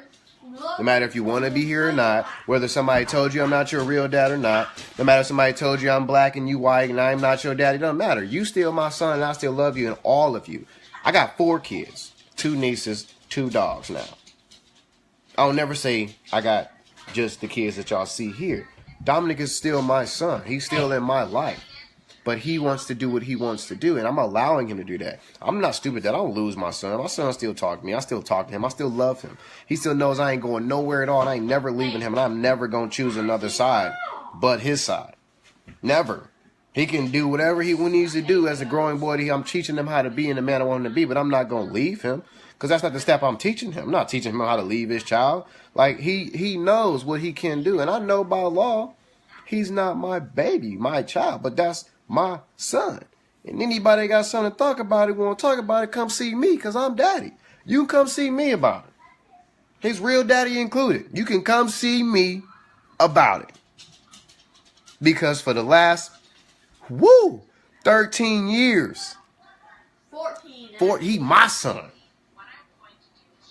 Speaker 1: No matter if you want to be here or not. Whether somebody told you I'm not your real dad or not. No matter if somebody told you I'm black and you white and I'm not your dad. It doesn't matter. You still my son and I still love you and all of you. I got 4 kids. 2 nieces, 2 dogs now. I'll never say I got just the kids that y'all see here. Dominic is still my son. He's still in my life. But he wants to do what he wants to do, and I'm allowing him to do that. I'm not stupid that I don't lose my son. My son still talks to me. I still talk to him. I still love him. He still knows I ain't going nowhere at all, and I ain't never leaving him, and I'm never going to choose another side but his side. Never. He can do whatever he needs to do as a growing boy. I'm teaching him how to be in the man I want him to be, but I'm not going to leave him, because that's not the step I'm teaching him. I'm not teaching him how to leave his child. Like, he knows what he can do, and I know by law, He's not my baby, my child, but that's my son. And anybody got something to talk about it, want to talk about it, come see me, because I'm daddy. You can come see me about it. His real daddy included. You can come see me about it. Because for the last, 13 years.
Speaker 3: 14.
Speaker 1: He my son.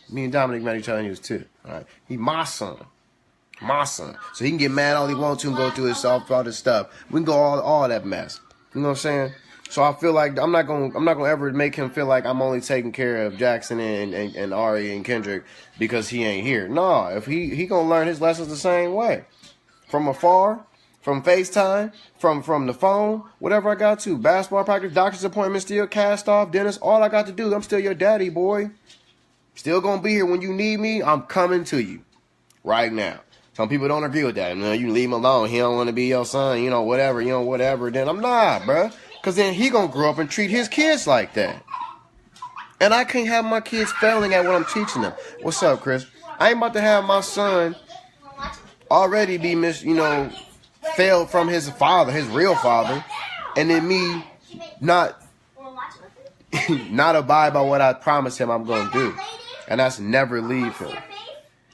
Speaker 1: Me and Dominic met each other when he was 2. All right. He my son. My son. So he can get mad all he wants to and go through his all this stuff. We can go all that mess. You know what I'm saying? So I feel like I'm not gonna ever make him feel like I'm only taking care of Jackson and Ari and Kendrick because he ain't here. No, if he gonna learn his lessons the same way. From afar, from FaceTime, from the phone, whatever I got to. Basketball practice, doctor's appointment, still cast off, dentist, all I got to do, I'm still your daddy, boy. Still gonna be here when you need me, I'm coming to you. Right now. Some people don't agree with that. You leave him alone. He don't want to be your son, whatever. Then I'm not, bruh. Because then he going to grow up and treat his kids like that. And I can't have my kids failing at what I'm teaching them. What's up, Chris? I ain't about to have my son already be failed from his father, his real father. And then me not abide by what I promised him I'm going to do. And that's never leave him.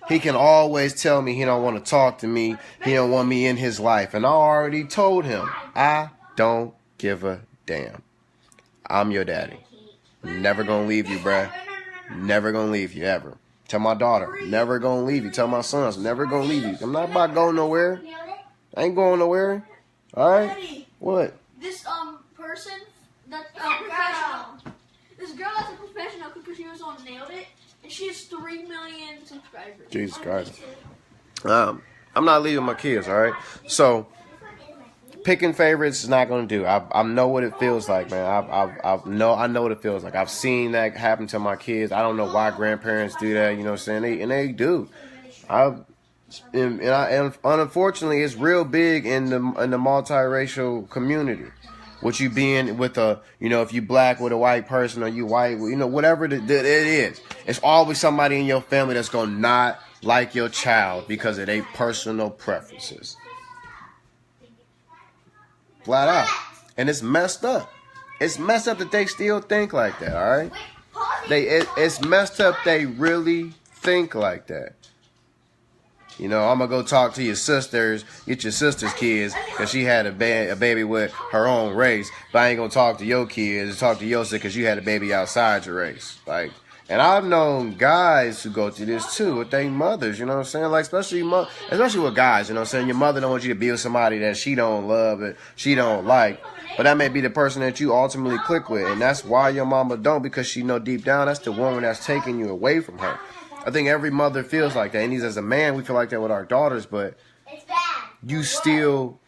Speaker 1: He can always tell me he don't want to talk to me. He don't want me in his life. And I already told him, I don't give a damn. I'm your daddy. Never gonna leave you, bruh. Never gonna leave you, ever. Tell my daughter, never gonna leave you. Tell my sons, never gonna leave you. I'm not about going nowhere. I ain't going nowhere. All right?
Speaker 3: Daddy,
Speaker 1: what?
Speaker 3: This person that's professional. This girl that's a professional cooker, she was on Nailed It. And she has 3 million subscribers.
Speaker 1: Jesus Christ. I'm not leaving my kids, all right? So, picking favorites is not going to do. I know what it feels like, man. I know what it feels like. I've seen that happen to my kids. I don't know why grandparents do that, you know what I'm saying? They do. And unfortunately, it's real big in the multiracial community. What you being with if you black with a white person or you white, whatever it is. It's always somebody in your family that's going to not like your child because of their personal preferences. Flat out. And it's messed up. It's messed up that they still think like that, all right? It's messed up they really think like that. I'm going to go talk to your sisters, get your sister's kids, because she had a baby with her own race. But I ain't going to talk to your kids, talk to your sister because you had a baby outside your race. And I've known guys who go through this too with their mothers, you know what I'm saying? Especially with guys, you know what I'm saying? Your mother don't want you to be with somebody that she don't love and she don't like. But that may be the person that you ultimately click with. And that's why your mama don't, because she know deep down that's the woman that's taking you away from her. I think every mother feels like that. And as a man, we feel like that with our daughters. But you still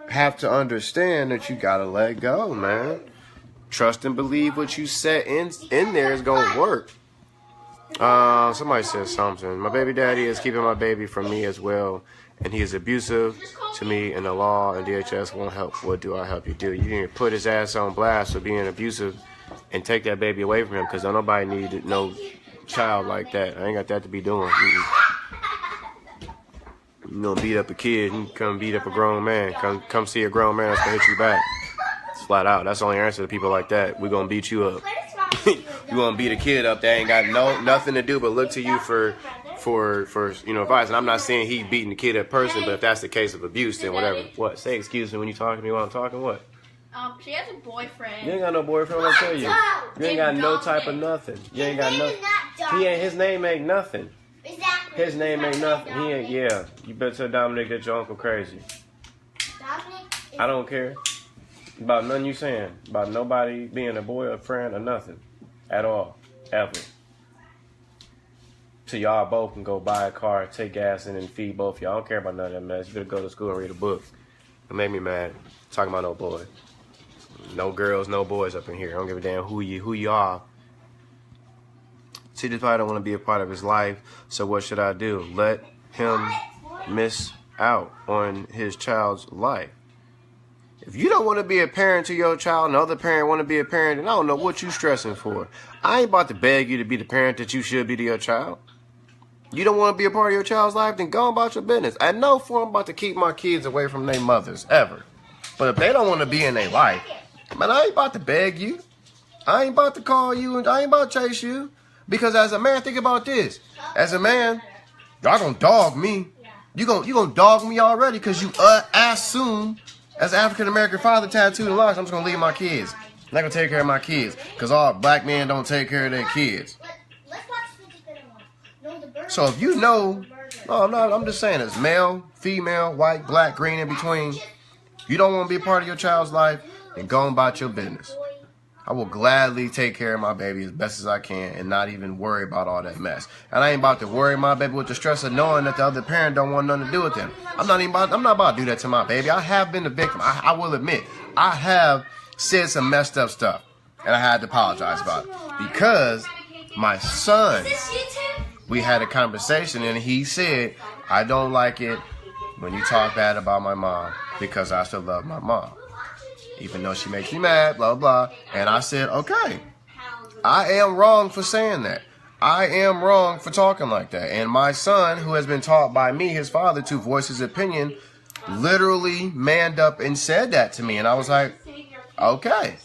Speaker 1: have to understand that you got to let go, man. Trust and believe what you set in there is going to work. Somebody said something. My baby daddy is keeping my baby from me as well. And he is abusive to me, and the law and DHS won't help. What do I help you do? You need to put his ass on blast for being abusive and take that baby away from him, because don't nobody need no child like that. I ain't got that to be doing. You gonna beat up a kid, you come beat up a grown man. Come see a grown man that's gonna hit you back. It's flat out. That's the only answer to people like that. We gonna beat you up. You gonna beat a kid up that ain't got nothing to do but look to you for advice. And I'm not saying he beating the kid at person, but if that's the case of abuse, then whatever. What? Say excuse me when you talking to me while I'm talking. What?
Speaker 3: She has a boyfriend.
Speaker 1: You ain't got no boyfriend. I'm gonna tell you. You ain't got no type of nothing. You ain't got no. His name ain't nothing.
Speaker 2: Exactly.
Speaker 1: His name ain't nothing. He ain't. Yeah. You better tell Dominic that your uncle crazy. I don't care about nothing you saying about nobody being a boy, a friend, or nothing at all, ever. So y'all both can go buy a car, take gas in, and feed both y'all. I don't care about none of that mess. You better go to school and read a book. It made me mad. Talking about no boy. No girls, no boys up in here. I don't give a damn who you are. See, this probably don't want to be a part of his life. So what should I do? Let him miss out on his child's life. If you don't want to be a parent to your child, and the other parent want to be a parent, then I don't know what you stressing for. I ain't about to beg you to be the parent that you should be to your child. You don't want to be a part of your child's life, then go about your business. I know for I'm about to keep my kids away from their mothers, ever. But if they don't want to be in their life, man, I ain't about to beg you. I ain't about to call you, and I ain't about to chase you. Because as a man, think about this. As a man, y'all gonna dog me. You gonna dog me already because you assume as an African-American father tattooed and locked, I'm just gonna leave my kids. I'm not gonna take care of my kids. Because all black men don't take care of their kids. So if you know, no, I'm just saying it's male, female, white, black, green, in between. You don't want to be a part of your child's life, then go about your business. I will gladly take care of my baby as best as I can and not even worry about all that mess. And I ain't about to worry my baby with the stress of knowing that the other parent don't want nothing to do with them. I'm not about to do that to my baby. I have been the victim. I will admit, I have said some messed up stuff, and I had to apologize about it. Because my son, we had a conversation, and he said, I don't like it when you talk bad about my mom because I still love my mom. Even though she makes me mad, blah, blah. And I said, okay, I am wrong for saying that. I am wrong for talking like that. And my son, who has been taught by me, his father, to voice his opinion, literally manned up and said that to me. And I was like, okay.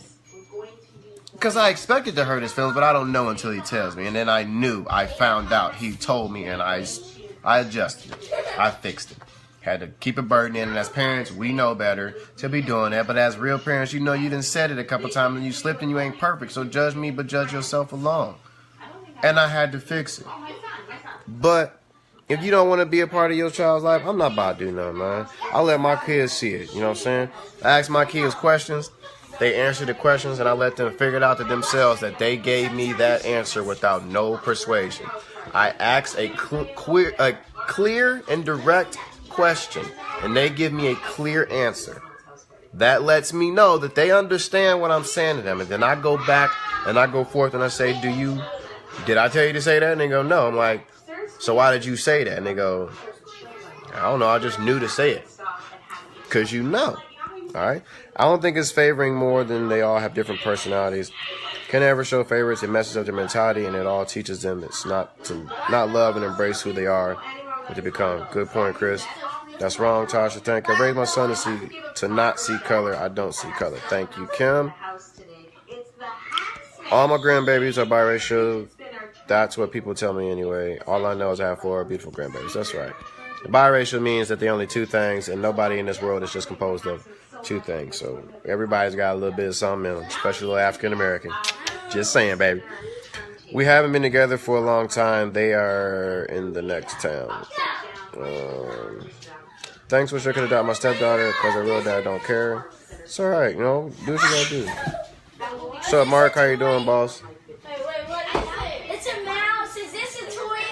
Speaker 1: Because I expected to hurt his feelings, but I don't know until he tells me. And then I found out. He told me, and I adjusted it. I fixed it. Had to keep a burden in, and as parents, we know better to be doing that. But as real parents, you know you done said it a couple times, and you slipped, and you ain't perfect. So judge me, but judge yourself alone. And I had to fix it. But if you don't want to be a part of your child's life, I'm not about to do nothing, man. I let my kids see it, you know what I'm saying? I ask my kids questions. They answer the questions, and I let them figure it out to themselves that they gave me that answer without no persuasion. I ask a clear and direct question, and they give me a clear answer. That lets me know that they understand what I'm saying to them. And then I go back and I go forth and I say, did I tell you to say that? And they go, no. I'm like, so why did you say that? And they go, I don't know, I just knew to say it. Because you know. Alright? I don't think it's favoring more than they all have different personalities. Can never show favorites. It messes up their mentality, and it all teaches them it's not to not love and embrace who they are, but to become. Good point, Chris. That's wrong, Tasha. Thank you. I raised my son to not see color. I don't see color. Thank you, Kim. All my grandbabies are biracial. That's what people tell me anyway. All I know is I have 4 beautiful grandbabies. That's right. Biracial means that they're only 2 things, and nobody in this world is just composed of 2 things. So everybody's got a little bit of something in them, especially African American. Just saying, baby. We haven't been together for a long time. They are in the next town. Thanks, wish I could adopt my stepdaughter because her real dad don't care. It's alright, you know, do what you gotta do. What's up, Mark? How you doing, boss?
Speaker 2: Wait, what is it? It's a mouse. Is this a toy?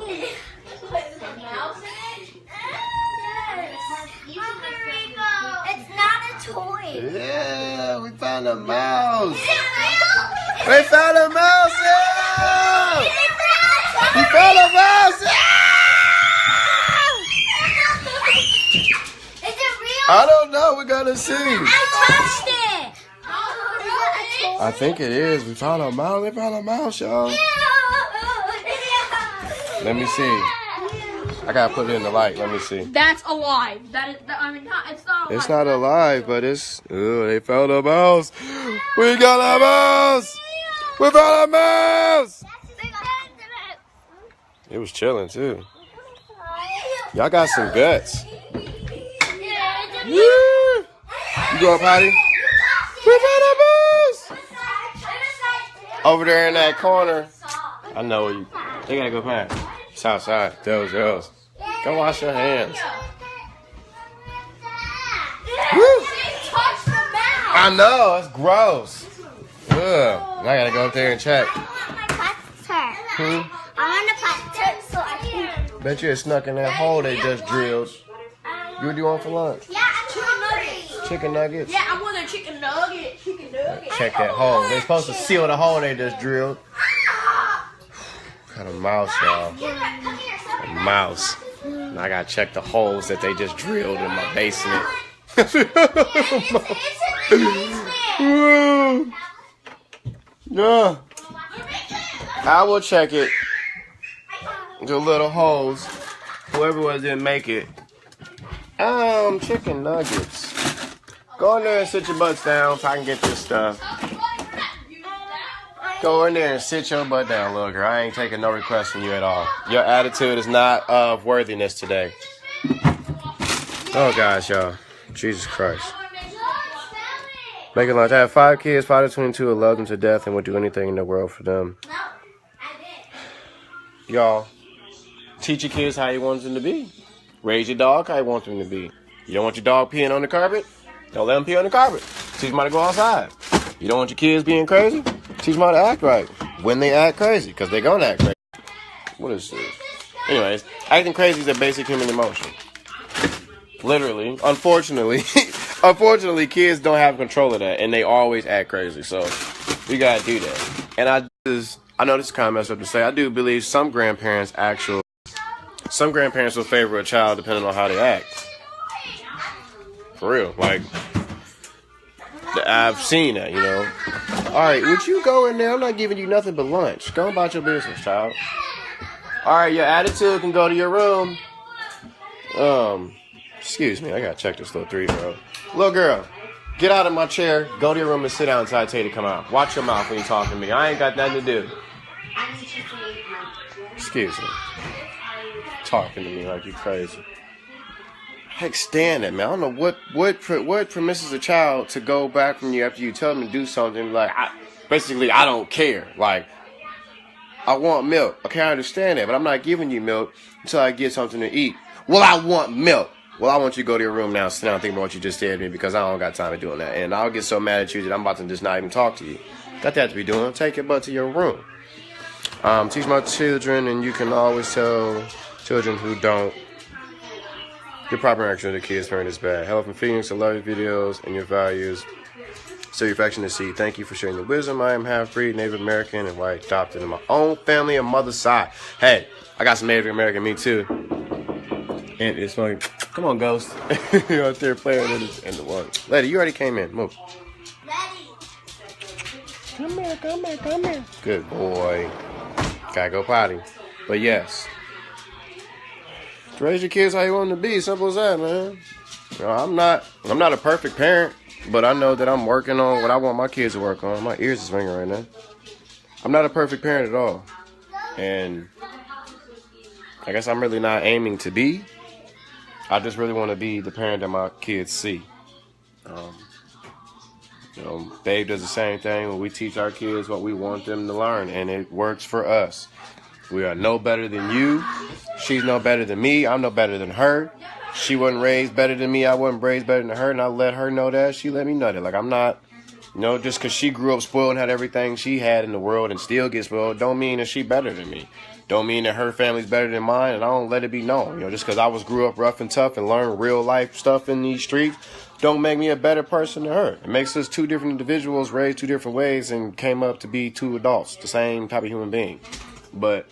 Speaker 3: There's a mouse in it?
Speaker 2: Yes. Uncle Rico. It's not a toy.
Speaker 1: Yeah, we found a mouse.
Speaker 2: Is it real?
Speaker 1: We found a mouse. Yeah! We found a mouse. Yeah!
Speaker 2: Is it real?
Speaker 1: I don't know. We gotta see.
Speaker 2: I touched it.
Speaker 1: I think it is. We found a mouse. We found a mouse, y'all. Let me see. I gotta put it in the light. Let me see.
Speaker 3: That's alive. It's not alive.
Speaker 1: It's not alive, but it's. Ooh, they found a mouse. We got a mouse. We found a mouse. It was chilling too. Y'all got some guts. Woo! You go up, Patty? We found a mouse. Over there in that corner. I know where you. They gotta go past. It's outside. Those girls. Go wash your hands. Woo! I know, it's gross. Ugh. I gotta go up there and check.
Speaker 2: I want to put her so I can.
Speaker 1: Bet you it snuck in that hole they just drilled. What do you want for lunch?
Speaker 2: Yeah, chicken nuggets.
Speaker 1: Chicken nuggets?
Speaker 3: Yeah, I want a chicken nugget.
Speaker 1: Check that hole. They're supposed to seal the hole they just drilled. Got a mouse, y'all. A mouse. And I gotta check the holes that they just drilled in my basement. Yeah. I will check it. The little hoes. Whoever was didn't make it. Chicken nuggets. Go in there and sit your butts down so I can get this stuff. Go in there and sit your butt down, little girl. I ain't taking no requests from you at all. Your attitude is not of worthiness today. Oh, gosh, y'all. Jesus Christ. Making lunch. I have 5 kids, 5 to 22. I love them to death and would do anything in the world for them. Y'all, teach your kids how you want them to be. Raise your dog how you want them to be. You don't want your dog peeing on the carpet? Don't let them pee on the carpet. Teach them how to go outside. You don't want your kids being crazy? Teach them how to act right when they act crazy, because they're going to act crazy. What is this? Anyways, acting crazy is a basic human emotion. Literally. Unfortunately, kids don't have control of that, and they always act crazy. So we got to do that. And I know this is kind of messed up to say. I do believe some grandparents will favor a child depending on how they act. For real. Like, I've seen that, you know. Alright, would you go in there? I'm not giving you nothing but lunch. Go about your business, child. Alright, your attitude can go to your room. Excuse me, I gotta check this little 3-year-old. Little girl, get out of my chair, go to your room and sit down until I tell you to come out. Watch your mouth when you talking to me. I ain't got nothing to do. Excuse me. Talking to me like you crazy. Heck, stand it, man. I don't know what permits a child to go back from you after you tell them to do something. Like, I don't care. Like, I want milk. Okay, I understand that, but I'm not giving you milk until I get something to eat. Well, I want milk. Well, I want you to go to your room now, sit down and think about what you just said to me, because I don't got time to doing that. And I'll get so mad at you that I'm about to just not even talk to you. Got that to be doing. Take your butt to your room. Teach my children, and you can always tell children who don't. Your proper interaction with the kids' parent is bad. Hello from Phoenix. I love your videos and your values. So your affection to see. Thank you for sharing your wisdom. I am half-breed, Native American, and white, adopted in my own family and mother's side. Hey, I got some Native American me too. And it's funny. Come on, Ghost. You're out there playing in the one. Lady, you already came in. Move. Come here. Good boy. Gotta go potty. But yes. Raise your kids how you want them to be. Simple as that, man. You know, I'm not a perfect parent, but I know that I'm working on what I want my kids to work on. My ears is ringing right now. I'm not a perfect parent at all. And I guess I'm really not aiming to be. I just really want to be the parent that my kids see. Babe does the same thing when we teach our kids what we want them to learn, and it works for us. We are no better than you. She's no better than me. I'm no better than her. She wasn't raised better than me. I wasn't raised better than her, and I let her know that. She let me know that. Like, I'm not, just because she grew up spoiled and had everything she had in the world and still gets spoiled, don't mean that she better than me. Don't mean that her family's better than mine, and I don't let it be known. Just because I grew up rough and tough and learned real life stuff in these streets, don't make me a better person than her. It makes us two different individuals raised 2 different ways and came up to be 2 adults, the same type of human being. But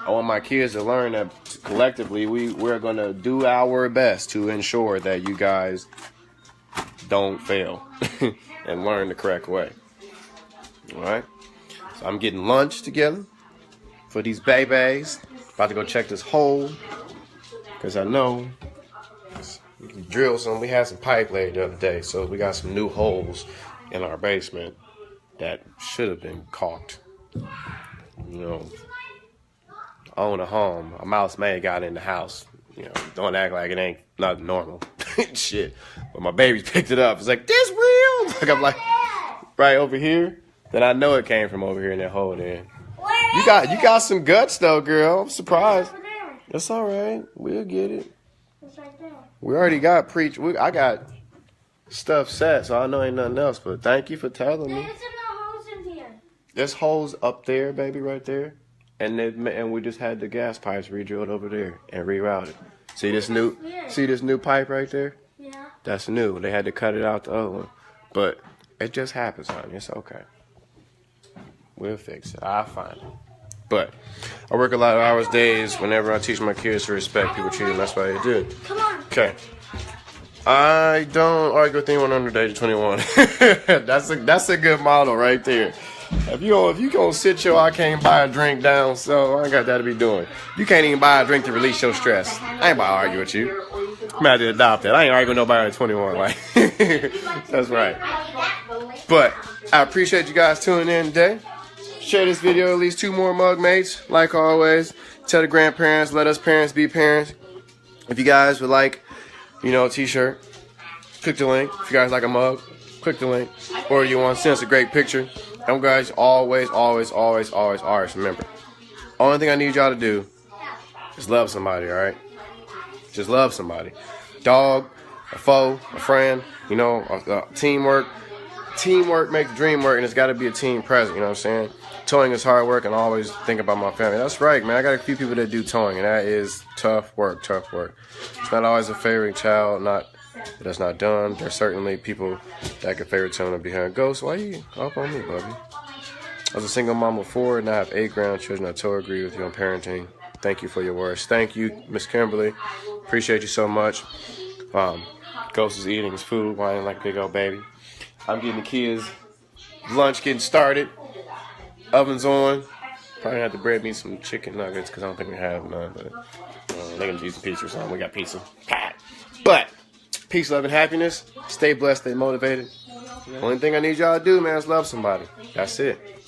Speaker 1: I want my kids to learn that collectively we're going to do our best to ensure that you guys don't fail and learn the correct way. All right? So I'm getting lunch together for these babies. About to go check this hole because I know we can drill some. We had some pipe laid the other day, so we got some new holes in our basement that should have been caulked. Own a home. A mouse may have got in the house. Don't act like it ain't not normal. Shit. But my baby picked it up. It's like, this real? Like, I'm like, right over here. Then I know it came from over here in that hole there. You got some guts though, girl. I'm surprised. That's all right. We'll get it.
Speaker 2: It's right there.
Speaker 1: We already got I got stuff set, so I know ain't nothing else. But thank you for telling me.
Speaker 2: There's no holes in here.
Speaker 1: There's holes up there, baby, right there. And we just had the gas pipes re-drilled over there and rerouted. See this new pipe right there?
Speaker 2: Yeah.
Speaker 1: That's new. They had to cut it out the other one. But it just happens, honey. It's okay. We'll fix it. I'll find it. But I work a lot of hours, days, whenever I teach my kids to respect people, treat them. That's what I do.
Speaker 2: Come on.
Speaker 1: Okay. I don't argue with anyone under the age of 21. That's a good model right there. If you gonna sit your I can't buy a drink down, so I ain't got that to be doing. You can't even buy a drink to release your stress. I ain't about to argue with you. I'm about to adopt that. I ain't arguing with nobody at 21. Like, that's right. But I appreciate you guys tuning in today. Share this video, at least 2 more mug mates. Like always, tell the grandparents, let us parents be parents. If you guys would like, a t-shirt, click the link. If you guys like a mug, click the link. Or you want to send us a great picture. And guys, always remember, only thing I need y'all to do is love somebody, alright? Just love somebody. Dog, a foe, a friend, teamwork. Teamwork makes the dream work, and it's got to be a team present, you know what I'm saying? Towing is hard work, and I always think about my family. That's right, man. I got a few people that do towing, and that is tough work. It's not always a favoring child, that's not done. There's certainly people that can favorite someone behind ghosts. Why you up on me, Bubby? I was a single mom of 4, and I have 8 grandchildren. I totally agree with you on parenting. Thank you for your words. Thank you, Miss Kimberly. Appreciate you so much. Ghost is eating his food, whining like a big old baby. I'm getting the kids' lunch getting started. Oven's on. Probably have to bread me some chicken nuggets because I don't think we have none. But they're going to use a pizza or something. We got pizza. But peace, love, and happiness. Stay blessed, stay motivated. Only thing I need y'all to do, man, is love somebody. That's it.